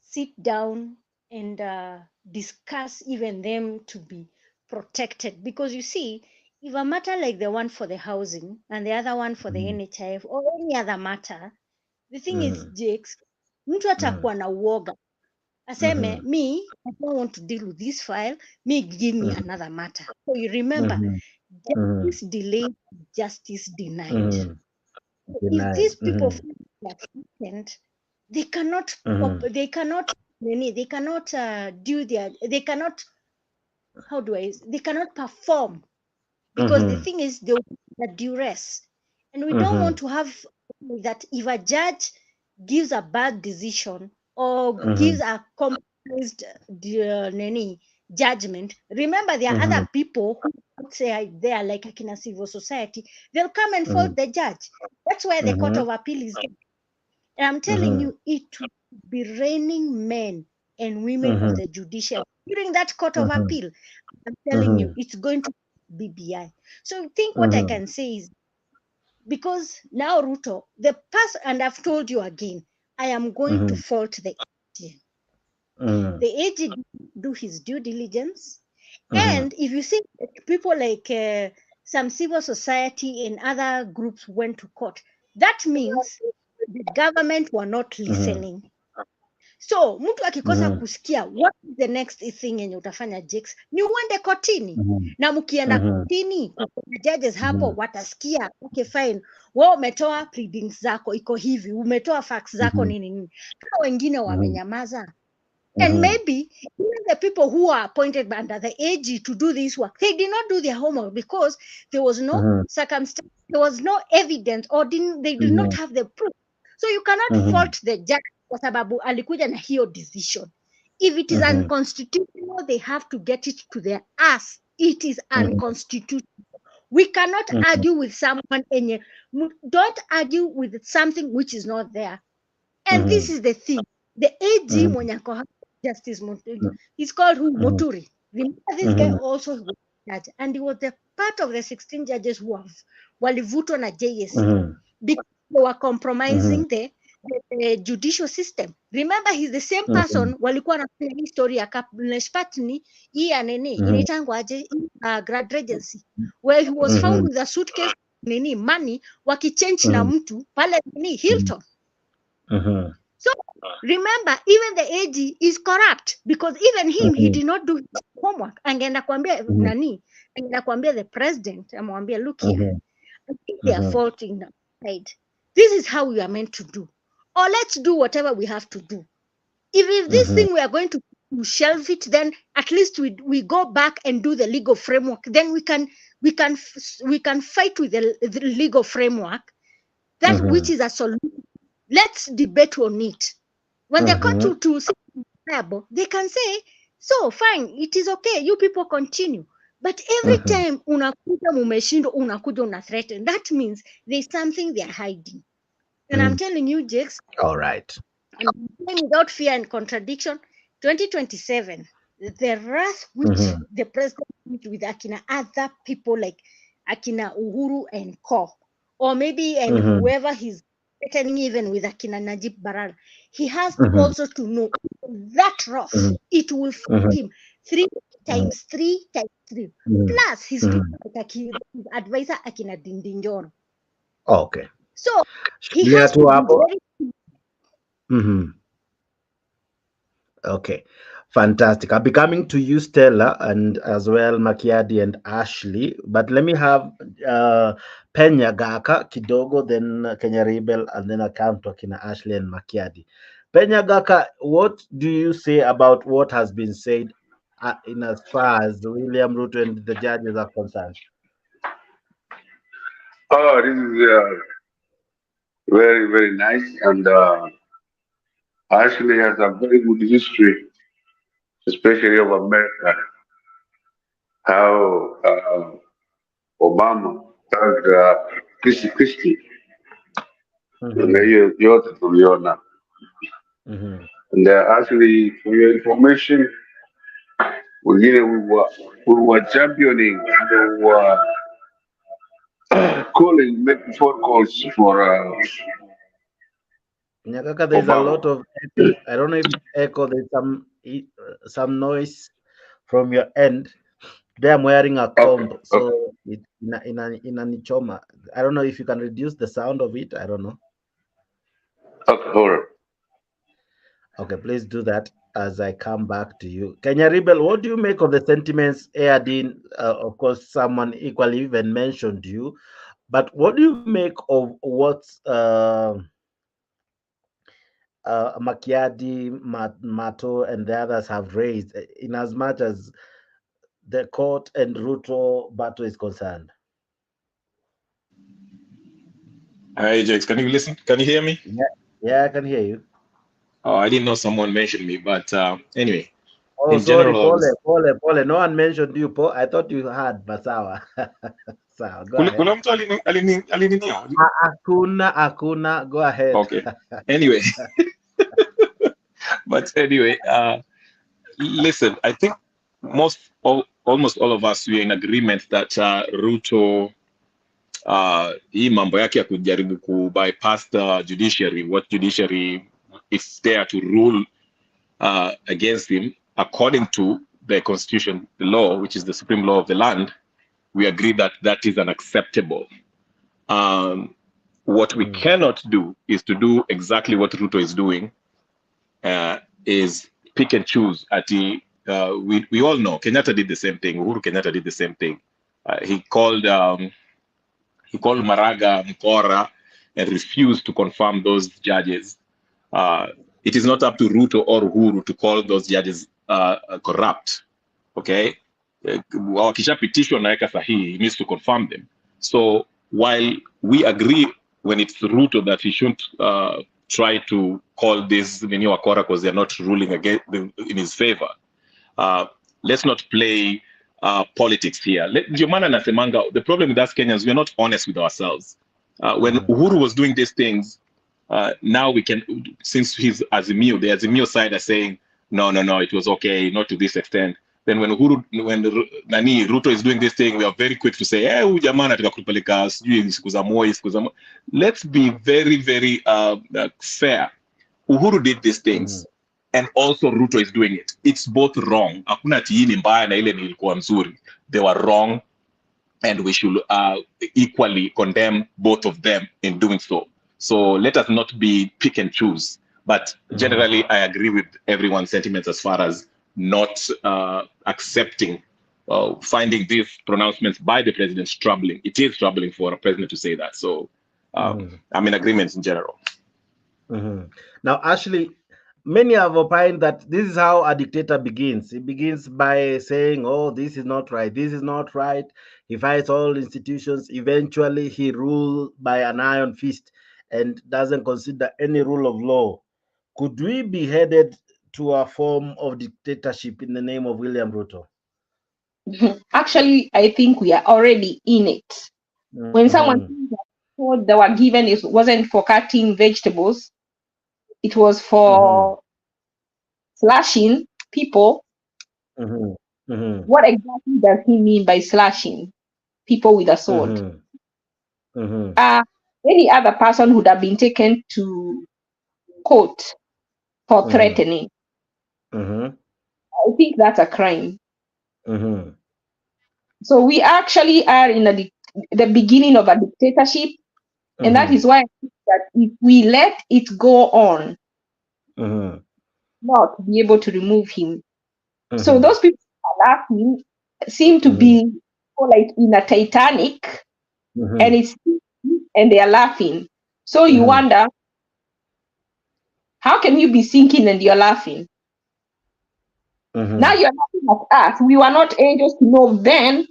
sit down and discuss even them to be protected, because you see, if a matter like the one for the housing and the other one for the NHIF or any other matter, the thing is, Jakes, mtu atakuwa na uoga aseme, me, I don't want to deal with this file, give me another matter. So you remember, justice delayed, justice denied. If these people feel like threatened, they cannot they cannot perform, because the thing is, they will be at duress, and we don't want to have that. If a judge gives a bad decision or gives a compromised judgment, remember there are other people who say they are like Akina civil society, they'll come and fault the judge. That's why the Court of Appeal is getting. And I'm telling you, it will be raining men and women of the judiciary during that Court of Appeal. I'm telling you, it's going to be BBI. So I think what I can say is, because now Ruto, and I've told you again, I am going to fault the AG. The AG do his due diligence. And if you see people like some civil society and other groups went to court. That means the government were not listening. So mtu akikosa kusikia, what is the next thing yenye utafanya Jakes? Ni uende kotini. Na mkienda kotini, judges hapo watasikia, okay fine, wewe umetoa pleadings zako iko hivi, umetoa facts zako nini. Hao wengine wamenyamaza. And maybe even the people who are appointed under the AG to do this work, they did not do their homework because there was no circumstance, there was no evidence, or they did not have the proof. So you cannot fault the judge kwa sababu alikuja na hiyo decision. If it is unconstitutional, they have to get it to their ass. It is unconstitutional. We cannot argue with someone. Don't argue with something which is not there. And this is the thing. The AG mwenye Justice Muturi, he's called Muturi. Remember, this guy also was a judge, and he was the part of the 16 judges who have walivutwa na JSC because they were compromising the judicial system. Remember, he's the same person walikuwa wanafanya hii story ya Kapneshpatni hii ya nini inaitangwa aje grad regency, where he was found with a suitcase nini money wakichange na mtu pale nini Hilton. So remember, even the AG is corrupt because even him, he did not do his homework. Angeenda kuambia nani, angeenda kuambia the president, amwambia, look here, I think they are faulting the side. This is how we are meant to do. Or let's do whatever we have to do. If this thing we are going to shelve it, then at least we go back and do the legal framework. Then we can fight with the legal framework, that which is a solution. Let's debate on it. When they come to they can say, so fine, it is okay, you people continue. But every time unakuja mumeshindo, unakuja una threaten, that means there's something they're hiding. And I'm telling you, Jakes. All right. I'm saying without fear and contradiction, 2027, the wrath which the president with Akina other people like Akina Uhuru and Ko, or maybe and whoever he's threatening, even with Akina Najib Balala, he has also to know that wrath, it will fight him 3 times 3 times 3. Plus his advisor Akina Dindinjoro. Okay. So he has to be very... Okay, fantastic. I'll be coming to you, Stella, and as well Makiadi and Ashley. But let me have Penya Gaka kidogo, then Kenya Rebel, and then I come to Akina Ashley and Makiadi. Penya Gaka, what do you say about what has been said in as far as William Ruto and the judges are concerned? Oh, this is very, very nice, and actually has a very good history, especially of America. How Obama tagged Christie, yote tuliona. And actually, for your information, we were championing, we were making phone calls for Nyakaka, there's Obama. a lot of echo. I don't know if echo, there's some noise from your end. There I'm wearing a comb, so it in a nichoma. I don't know if you can reduce the sound of it. I don't know. Okay, all right. Okay, please do that as I come back to you. Kenya Rebel, what do you make of the sentiments aired in? Of course, someone equally even mentioned you, but what do you make of what's Makiadi, Mato, and the others have raised, in as much as the court and Ruto battle is concerned? Hi, Jakes. Can you listen? Can you hear me? Yeah, I can hear you. Oh, I didn't know someone mentioned me, but anyway. Oh, in sorry, general, Pole. No one mentioned you, Paul. I thought you had Basawa. So go ahead. kuna mtu alininio? Akuna. Go ahead. Okay. Anyway. But anyway, listen, I think almost all of us, we're in agreement that Ruto, hii mambo yake ya kujaribu ku bypass the judiciary, what judiciary is there to rule against him according to the constitution, the law, which is the supreme law of the land, we agree that that is unacceptable. What we cannot do is to do exactly what Ruto is doing, is pick and choose. We all know Kenyatta did the same thing. Uhuru Kenyatta did the same thing. He called Maraga Mkora and refused to confirm those judges. It is not up to Ruto or Uhuru to call those judges corrupt. Okay, wakishapitishwa naweka sahihi, he needs to confirm them. So while we agree when it's Ruto that he shouldn't try to call this Mini Wakora because they're not ruling against in his favor, let's not play politics here. Ndio maana nasemanga, the problem with us Kenyans, we're not honest with ourselves. When Uhuru was doing these things, now we can, since he's Azimio, the Azimio side are saying, no, it was okay, not to this extent. Then when Ruto is doing this thing, we are very quick to say, huyu jamaa anataka kupeleka sijui siku za Moi. Let's be very, very fair. Uhuru did these things, and also Ruto is doing it. It's both wrong. Hakuna ati hii ni mbaya na ile nilikuwa nzuri. They were wrong, and we should equally condemn both of them in doing so. So let us not be pick and choose. But generally, I agree with everyone's sentiments as far as not accepting, finding these pronouncements by the president troubling. It is troubling for a president to say that. So I'm in agreement in general. Now, Ashley, many have opined that this is how a dictator begins. He begins by saying, oh, this is not right. This is not right. He fights all institutions. Eventually, he rules by an iron fist and doesn't consider any rule of law. Could we be headed to a form of dictatorship in the name of William Ruto? Actually, I think we are already in it. When someone thinks that what they were given wasn't for cutting vegetables, it was for slashing people. What exactly does he mean by slashing people with a sword? Any other person would have been taken to court for threatening. I think that's a crime. So we actually are in the beginning of a dictatorship, and that is why I think that if we let it go on, not be able to remove him. So those people who are laughing seem to be like in a Titanic, and they are laughing. So you wonder, how can you be sinking and you're laughing? Now you're laughing at us. We were not angels to know then.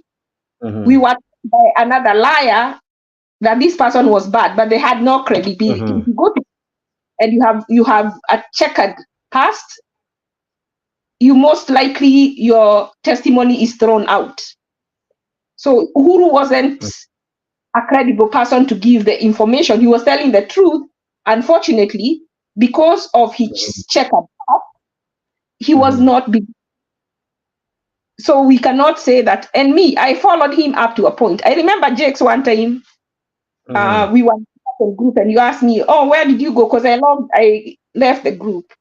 We were by another liar that this person was bad, but they had no credibility. If you go to and you have a checkered past, you most likely your testimony is thrown out. So Uhuru wasn't a credible person to give the information. He was telling the truth. Unfortunately, because of his checkered past, he was not big. So we cannot say that. And me, I followed him up to a point. I remember Jakes one time, we were in a group and you asked me, oh, where did you go? Because I left the group.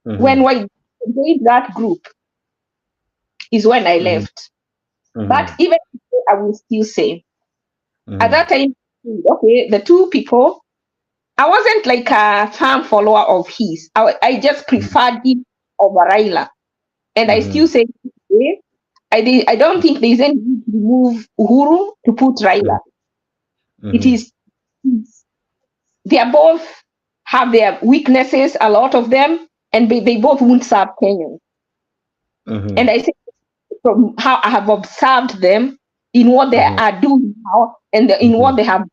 When I joined that group is when I left. But even today, I will still say, at that time, okay, the two people, I wasn't like a fan follower of his. I just preferred him over Raila. And I still say, I don't think there's any need to remove Uhuru to put Raila. It is, they are both have their weaknesses, a lot of them, and they both won't serve Kenyans. And I say from how I have observed them in what they are doing now and in what they have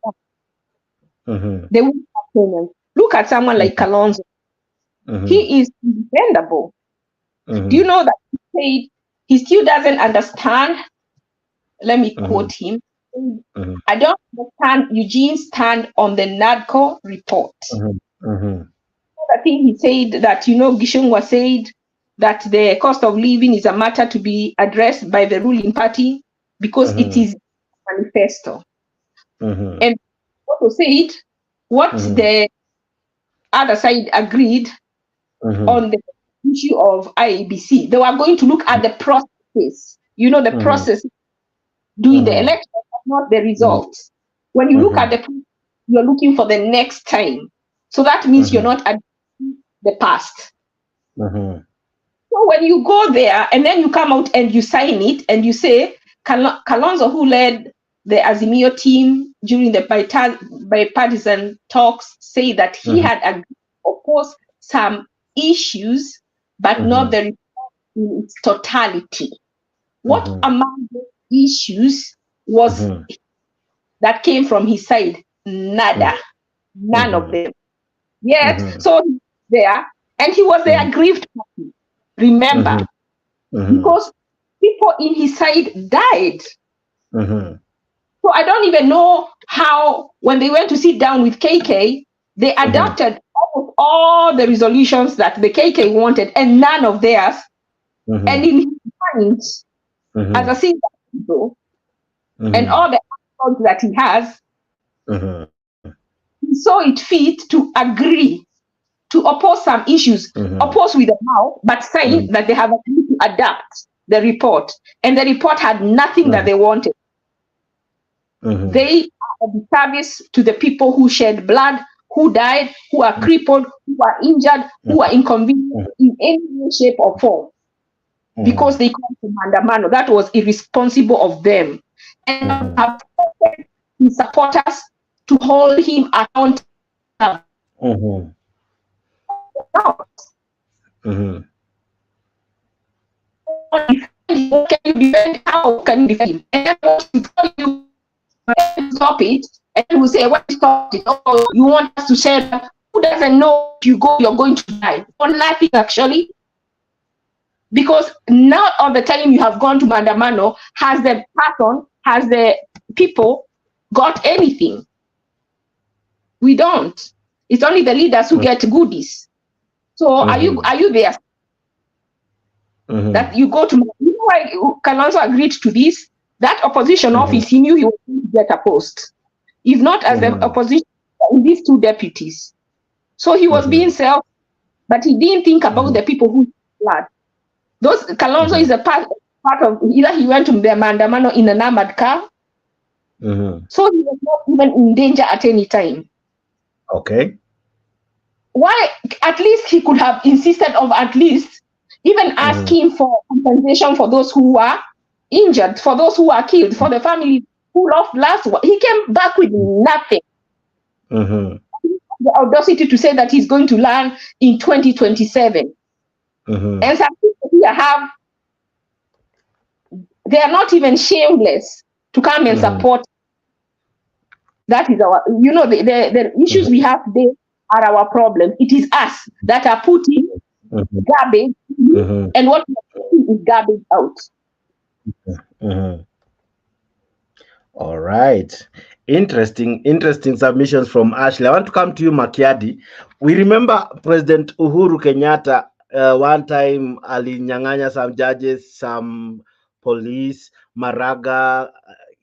done. They won't serve Kenyans. Look at someone like Kalonzo. He is dependable. Do you know that he said he still doesn't understand? Let me quote him. I don't understand Eugene's stand on the NADCO report. I think he said that, Gishungwa said that the cost of living is a matter to be addressed by the ruling party because it is a manifesto. And also said what the other side agreed on the issue of IEBC. They were going to look at the processes, the process doing the election, but not the results. When you look at you're looking for the next time. So that means you're not addressing the past. So when you go there and then you come out and you sign it and you say, Kalonzo, who led the Azimio team during the bipartisan talks, say that he had agreed, of course, some issues, but not the report in its totality. What among the issues was that came from his side? Nada. None of them. Yet, so he's there, and he was the aggrieved party. Remember, because people in his side died. So I don't even know how, when they went to sit down with KK, they adopted almost all the resolutions that the KK wanted and none of theirs. And in his mind, as a single people, and all the actions that he has, he saw it fit to agree to oppose some issues, oppose with the mouth, but saying that they have agreed to adapt the report. And the report had nothing that they wanted. They are a service to the people who shed blood, who died, who are crippled, who are injured, who are inconvenienced in any way, shape, or form. Because they come to Mandamano. That was irresponsible of them. And have his supporters to hold him accountable. Can you defend? How can you defend him? And then you stop it, and we say, "What stop it? Oh, you want us to share?" Who doesn't know if you go, you're going to die? For nothing, actually. Because not all the time you have gone to Mandamano has the person, has the people got anything. We don't. It's only the leaders who get goodies. So are you there? That you go to, you know why Kalonzo agreed to this? That opposition office, he knew he was going to get a post. If not as the opposition, in these two deputies. So he was being self, but he didn't think about the people who blood. Those Kalonzo is a part of, either he went to the Mandamano in an armored car, so he was not even in danger at any time. Okay. Why? At least he could have insisted of at least even asking for compensation for those who were injured, for those who were killed, for the family who lost last one. He came back with nothing. The audacity to say that he's going to learn in 2027. And some people here they are not even shameless to come and support. That is our, the issues we have today are our problem. It is us that are putting garbage in, and what we are putting is garbage out. All right. Interesting submissions from Ashley. I want to come to you, Makiadi. We remember President Uhuru Kenyatta one time alinyang'anya some judges, some police. Maraga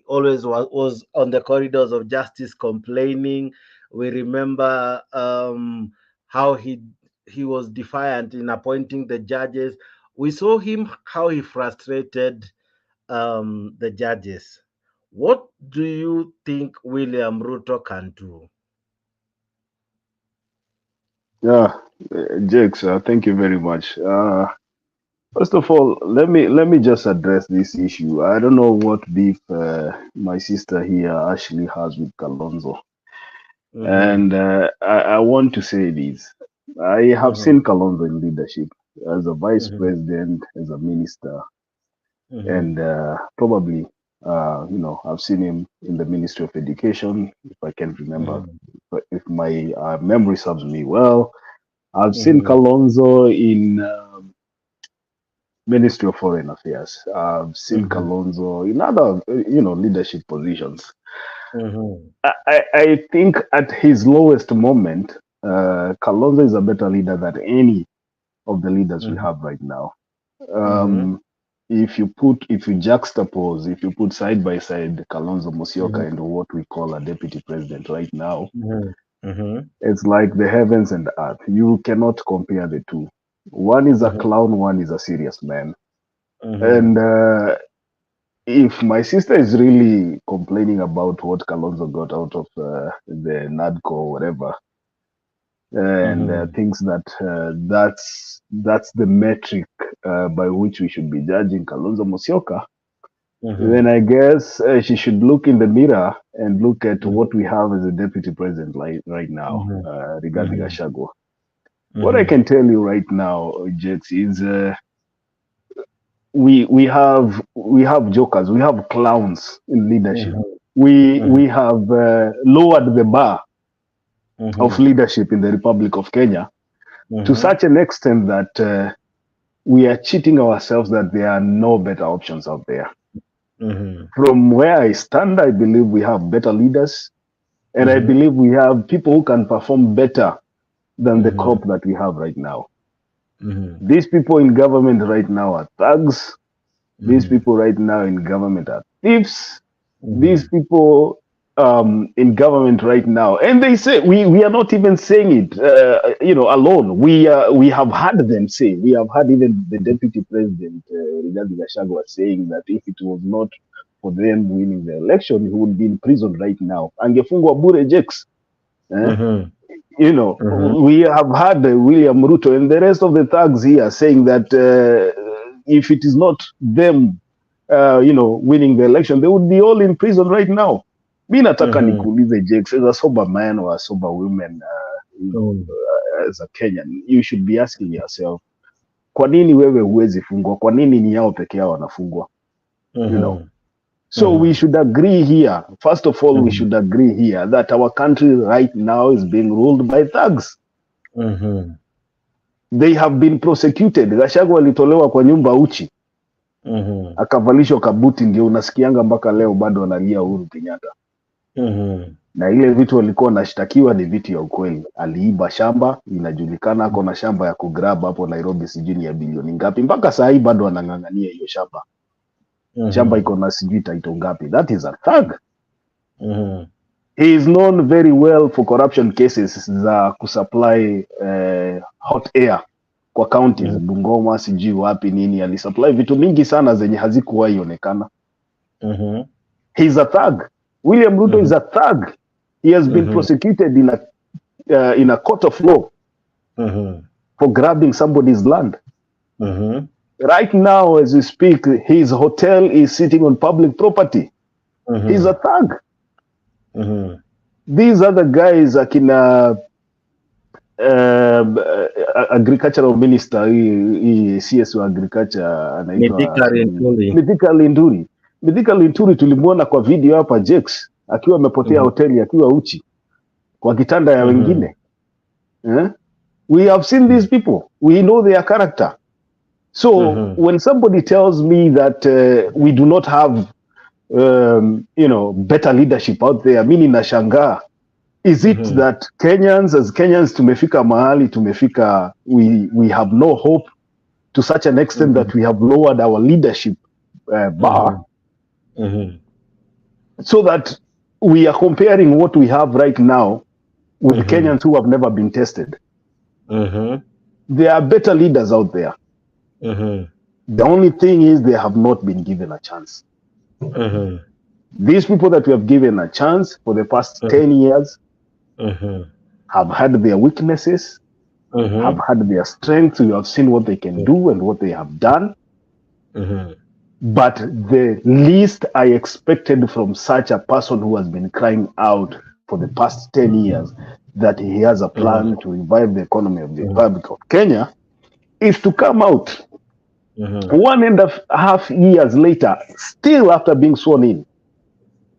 always was on the corridors of justice complaining. We remember how he was defiant in appointing the judges. We saw him how he frustrated the judges. What do you think William Ruto can do? Yeah, Jakes, thank you very much. First of all, let me just address this issue. I don't know what beef my sister here, Ashley, has with Kalonzo. And I want to say this. I have seen Kalonzo in leadership as a vice president, as a minister, and probably, I've seen him in the Ministry of Education, if I can remember. But if my memory serves me well, I've seen Kalonzo in Ministry of Foreign Affairs. I've seen Kalonzo in other, leadership positions. I think at his lowest moment, Kalonzo is a better leader than any of the leaders we have right now. If you juxtapose, if you put side by side Kalonzo Musyoka and what we call a deputy president right now, it's like the heavens and the earth. You cannot compare the two. One is a clown, one is a serious man. And if my sister is really complaining about what Kalonzo got out of the NADCO or whatever, and thinks that that's the metric by which we should be judging Kalonzo Musyoka, then I guess she should look in the mirror and look at what we have as a deputy president right now, Rigathi Gachagua. What I can tell you right now, Jex, is we have jokers, we have clowns in leadership. We have lowered the bar of leadership in the Republic of Kenya to such an extent that we are cheating ourselves that there are no better options out there. From where I stand, I believe we have better leaders, and I believe we have people who can perform better than the crop that we have right now. These people in government right now are thugs. These people right now in government are thieves. These people in government right now, and they say we are not even saying it, alone. We have had them say. We have had even the deputy president Rigathi Gachagua saying that if it was not for them winning the election, he would be in prison right now. Angefungwa bure Jex. We have had William Ruto and the rest of the thugs here saying that if it is not them, winning the election, they would be all in prison right now. Mi nataka nikuulize Jex, as a sober man or a sober woman, as a Kenyan, you should be asking yourself, kwa nini wewe huwezi fungwa? Kwa nini ni yao peke yao wanafungwa? So we should agree here. First of all, we should agree here that our country right now is being ruled by thugs. They have been prosecuted. Gachagua alitolewa kwa nyumba uchi. Akavalishwa kabuti, ndio unasikianga mpaka leo bado analia Uhuru Kenyatta. Na ile vitu walikuwa nashtakiwa ni vitu ya ukweli. Aliiba shamba, inajulikana ako na shamba ya kugrab hapo Nairobi sijui ya bilioni ngapi. Mpaka saa hii bado anang'ang'ania hiyo shamba. Shamba iko na sijui title ngapi. That is a thug. He is known very well for corruption cases za kusupply hot air kwa counties, Bungoma sijui wapi nini, alisupply vitu mingi sana zenye hazikuwahi onekana. He is a thug. William Ruto is a thug. He has been prosecuted in a court of law for grabbing somebody's land. Right now, as we speak, his hotel is sitting on public property. He's a thug. These other guys, akina agricultural minister, CS wa agriculture, anaitwa Mithika Linturi tulimuona kwa video hapa Jex, akiwa amepotea hoteli, akiwa uchi kwa kitanda ya wengine. We have seen these people. We know their character. So when somebody tells me that we do not have, better leadership out there, mimi nashangaa. Is it that as Kenyans tumefika mahali, we have no hope to such an extent that we have lowered our leadership bar, so that we are comparing what we have right now with Kenyans who have never been tested? There are better leaders out there. The only thing is they have not been given a chance. These people that we have given a chance for the past 10 years have had their weaknesses, have had their strengths. You have seen what they can do and what they have done. But the least I expected from such a person who has been crying out for the past 10 years that he has a plan to revive the economy of the Republic of Kenya is to come out 1.5 years later, still after being sworn in,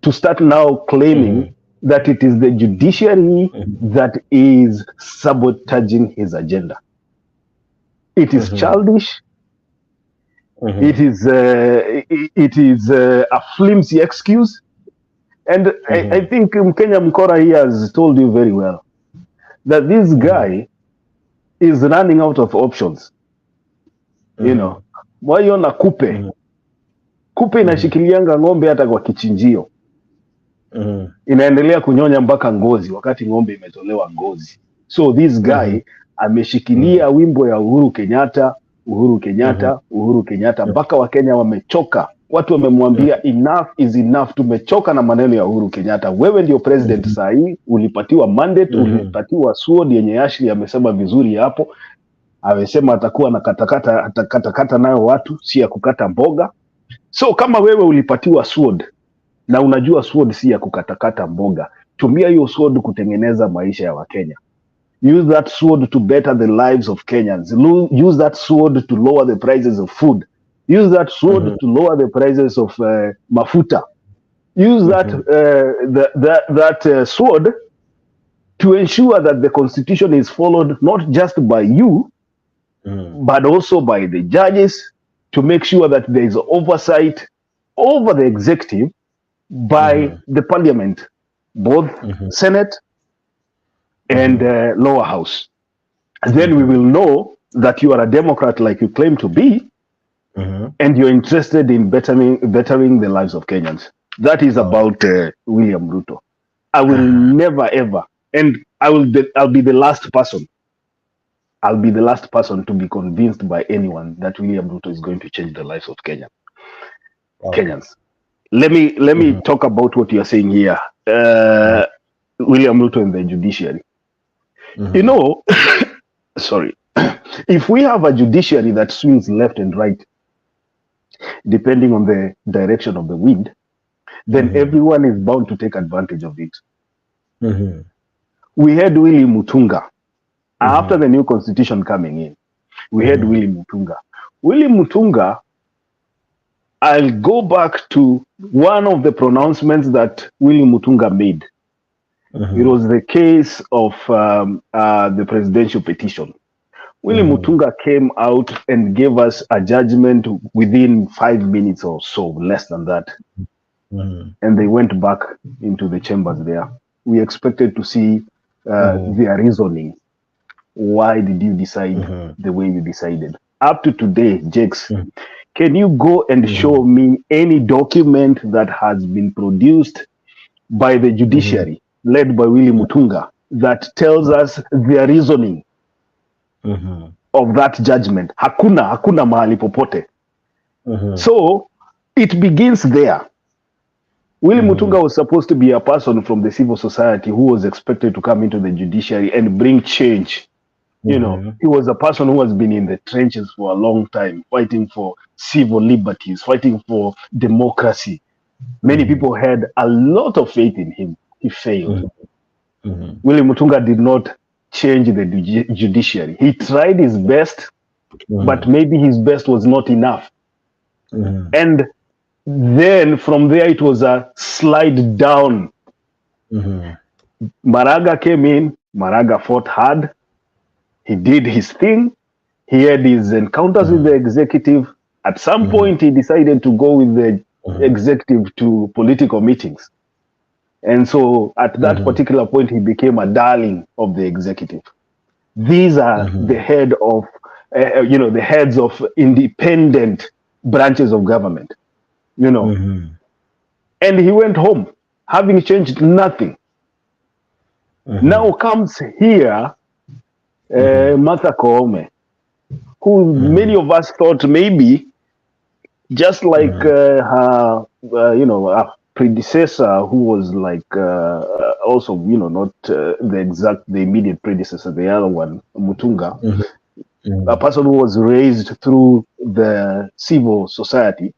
to start now claiming that it is the judiciary that is sabotaging his agenda. It is childish. It is a flimsy excuse. And I think Kenya Mkora here has told you very well that this guy is running out of options. Waiona kupe inashikilianga ng'ombe hata kwa kichinjio, inaendelea kunyonya mpaka ngozi wakati ng'ombe imetolewa ngozi. So this guy ameshikilia wimbo ya Uhuru Kenyatta mpaka Wakenya wamechoka watu wamemwambia enough is enough, tumechoka na maneno ya Uhuru Kenyatta. Wewe ndio president saa hii, ulipatiwa mandate, ulipatiwa sword yenye Ashley amesema vizuri hapo. Amesema atakuwa na katakata nayo watu, si ya kukata mboga. So kama wewe ulipatiwa sword na unajua sword si ya kukatakata mboga, tumia hiyo sword kutengeneza maisha ya Wakenya. Use that sword to better the lives of Kenyans. Use that sword to lower the prices of food. Use that sword to lower the prices of mafuta. Use that sword to ensure that the constitution is followed not just by you, but also by the judges, to make sure that there is oversight over the executive by the parliament, both Senate and lower house. And then we will know that you are a Democrat like you claim to be, and you're interested in bettering the lives of Kenyans. That is about William Ruto. I will never ever, and I'll be the last person. I'll be the last person to be convinced by anyone that William Ruto is going to change the lives of Kenyans. Let me talk about what you're saying here. William Ruto and the judiciary. You know, sorry. If we have a judiciary that swings left and right, depending on the direction of the wind, then everyone is bound to take advantage of it. We had Willie Mutunga. After the new constitution coming in, we had Willie Mutunga. Willie Mutunga, I'll go back to one of the pronouncements that Willie Mutunga made. It was the case of the presidential petition. Willie Mutunga came out and gave us a judgment within 5 minutes or so, less than that. And they went back into the chambers there. We expected to see their reasoning. Why did you decide the way you decided? Up to today, Jakes, can you go and show me any document that has been produced by the judiciary, led by Willie Mutunga, that tells us their reasoning of that judgment? Hakuna mahali popote. So it begins there. Willie Mutunga was supposed to be a person from the civil society who was expected to come into the judiciary and bring change. You know, he was a person who has been in the trenches for a long time, fighting for civil liberties, fighting for democracy. Many people had a lot of faith in him. He failed. Willie Mutunga did not change the judiciary. He tried his best, but maybe his best was not enough. And then from there, it was a slide down. Maraga came in. Maraga fought hard. He did his thing. He had his encounters with the executive. At some point, he decided to go with the executive to political meetings. And so at that particular point, he became a darling of the executive. These are the head of, the heads of independent branches of government, And he went home, having changed nothing. Now comes here, Martha Koome, who many of us thought maybe, just like her, her predecessor, who was like also, not the immediate predecessor, the other one, Mutunga, a person who was raised through the civil society.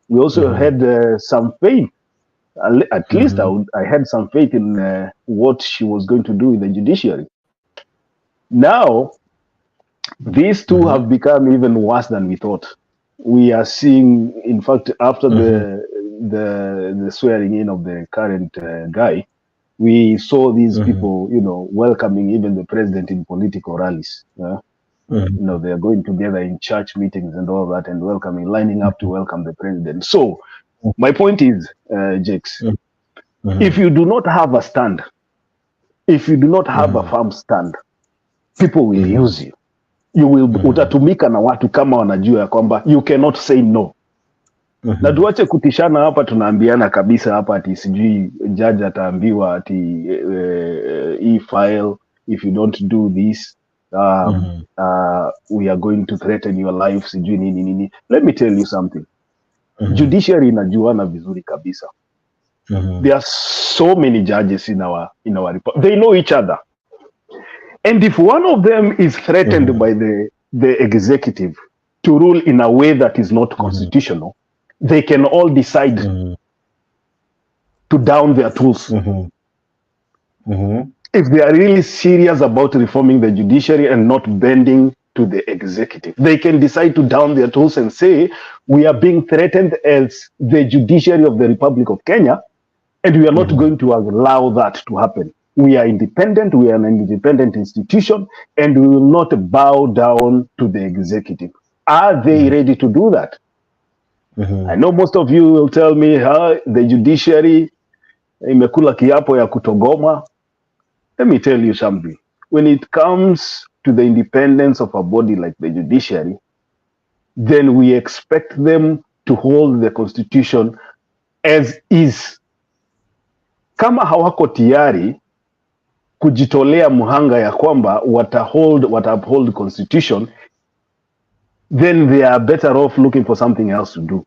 We also had some faith. At least I had some faith in what she was going to do with the judiciary. Now, these two have become even worse than we thought. We are seeing, in fact, after the swearing in of the current guy, we saw these people, welcoming even the president in political rallies. They are going together in church meetings and all that, and lining up to welcome the president. So, my point is, Jakes, if you do not have a stand, if you do not have a firm stand, people will use you. You will utatumika na watu kama wanajua ya kwamba you cannot say no. Na tuache kutishana hapa, tunaambiana kabisa hapa ati sijui judge ataambiwa ati file, if you don't do this we are going to threaten your life, sijui nini. Let me tell you something. Judiciary inajuana vizuri kabisa. There are so many judges in our they know each other. And if one of them is threatened by the executive to rule in a way that is not constitutional, they can all decide to down their tools. If they are really serious about reforming the judiciary and not bending to the executive, they can decide to down their tools and say, we are being threatened as the judiciary of the Republic of Kenya, and we are not going to allow that to happen. We are independent, we are an independent institution, and we will not bow down to the executive. Are they ready to do that? I know most of you will tell me, the judiciary imekula kiapo ya kutogoma. Let me tell you something. When it comes to the independence of a body like the judiciary, then we expect them to hold the constitution as is. Kama hawako tayari kujitolea muhanga ya kwamba uphold constitution, then they are better off looking for something else to do.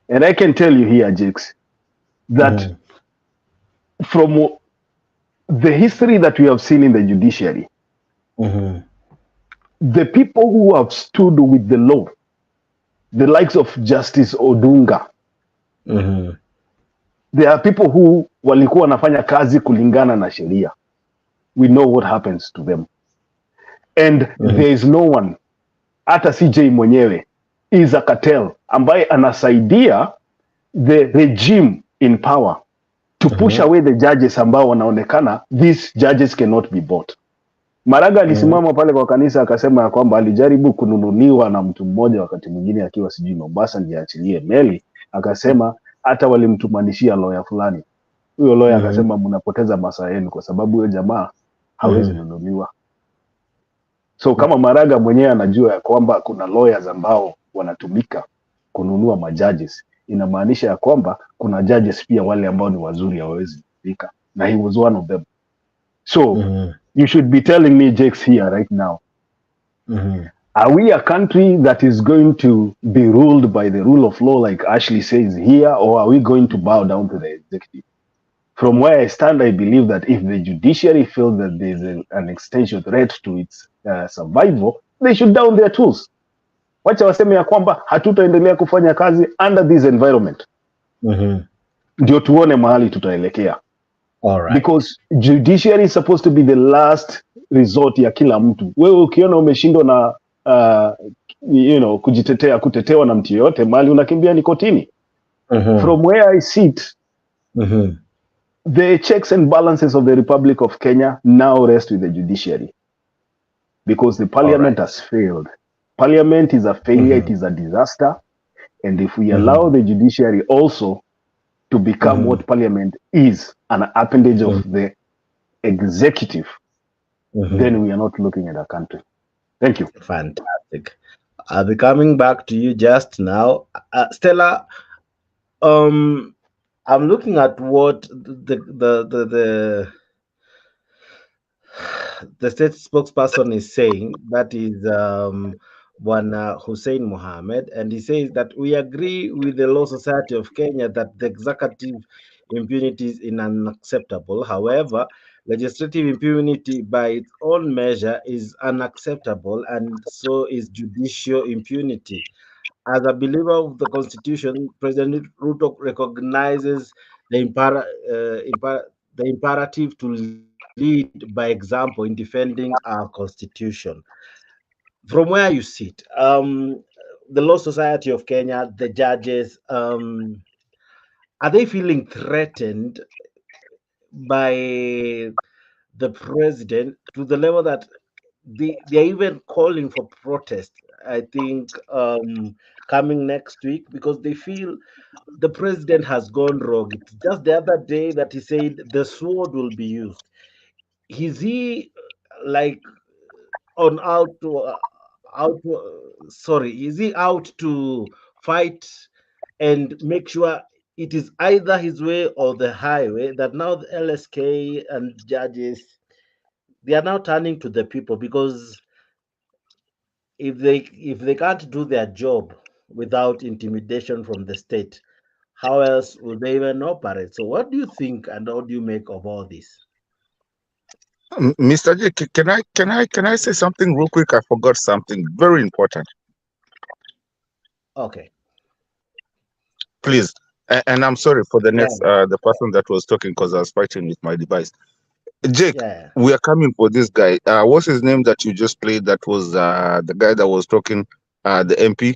And I can tell you here, Jakes, that from the history that we have seen in the judiciary, the people who have stood with the law, the likes of Justice Odinga, there are people who walikuwa wanafanya kazi kulingana na sheria. We know what happens to them. And there is no one, hata CJ mwenyewe, is a cartel ambaye anasaidia the regime in power to push away the judges ambao wanaonekana these judges cannot be bought. Maraga alisimama pale kwa kanisa akasema ya kwamba alijaribu kununuliwa na mtu mmoja wakati mwingine akiwa sijui Mombasa ndiye achilie meli, akasema hata walimtumanishia lawyer fulani. Huyo lawyer akasema mnapoteza masaa yenu kwa sababu huyo jamaa hawezi nunuliwa. So kama Maraga mwenyewe anajua ya kwamba kuna lawyers ambao wanatumika kununua majudges, inamaanisha ya kwamba kuna judges pia wale ambao ni wazuri hawawezi kutumika, na he was one of them. So you should be telling me, Jakes, here right now, are we a country that is going to be ruled by the rule of law like Ashley says here, or are we going to bow down to the executive? From where I stand, I believe that if the judiciary feels that there is an existential threat to its survival, they should down their tools. Wacha waseme ya kwamba hatutaendelea kufanya kazi under this environment. Ndio tuone mahali tutaelekea. Because judiciary is supposed to be the last resort ya kila mtu. Wewe ukiona umeshindwa na kutetewa na mtu yote, mahali unakimbia ni kotini. From where I sit, the checks and balances of the Republic of Kenya now rest with the judiciary, because the parliament has failed. Parliament is a failure, it is a disaster. And if we allow the judiciary also to become what parliament is, an appendage of the executive, then we are not looking at a country. Thank you. Fantastic. I'll be coming back to you just now. Stella, I'm looking at what the state spokesperson is saying, that is one Hussein Mohammed, and he says that we agree with the Law Society of Kenya that the executive impunity is unacceptable. However, legislative impunity by its own measure is unacceptable, and so is judicial impunity. As a believer of the Constitution, President Ruto recognizes the imperative to lead by example in defending our Constitution. From where you sit, the Law Society of Kenya, the judges, are they feeling threatened by the president to the level that they're even calling for protest, I think, coming next week, because they feel the president has gone wrong? It's just the other day that he said the sword will be used. Is he like is he out to fight and make sure it is either his way or the highway, that now the LSK and judges, they are now turning to the people? Because if they can't do their job, without intimidation from the state. How else will they even operate? So what do you think and what do you make of all this? Mr. J, can I say something real quick? I forgot something very important. Okay. Please. And I'm sorry for the next the person that was talking because I was fighting with my device. Jake, we are coming for this guy. What's his name that you just played? That was the guy that was talking, the MP.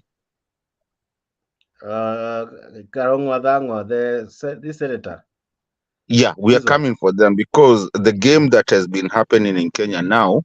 Karong Wadango, the senator. Yeah, we are coming for them because the game that has been happening in Kenya now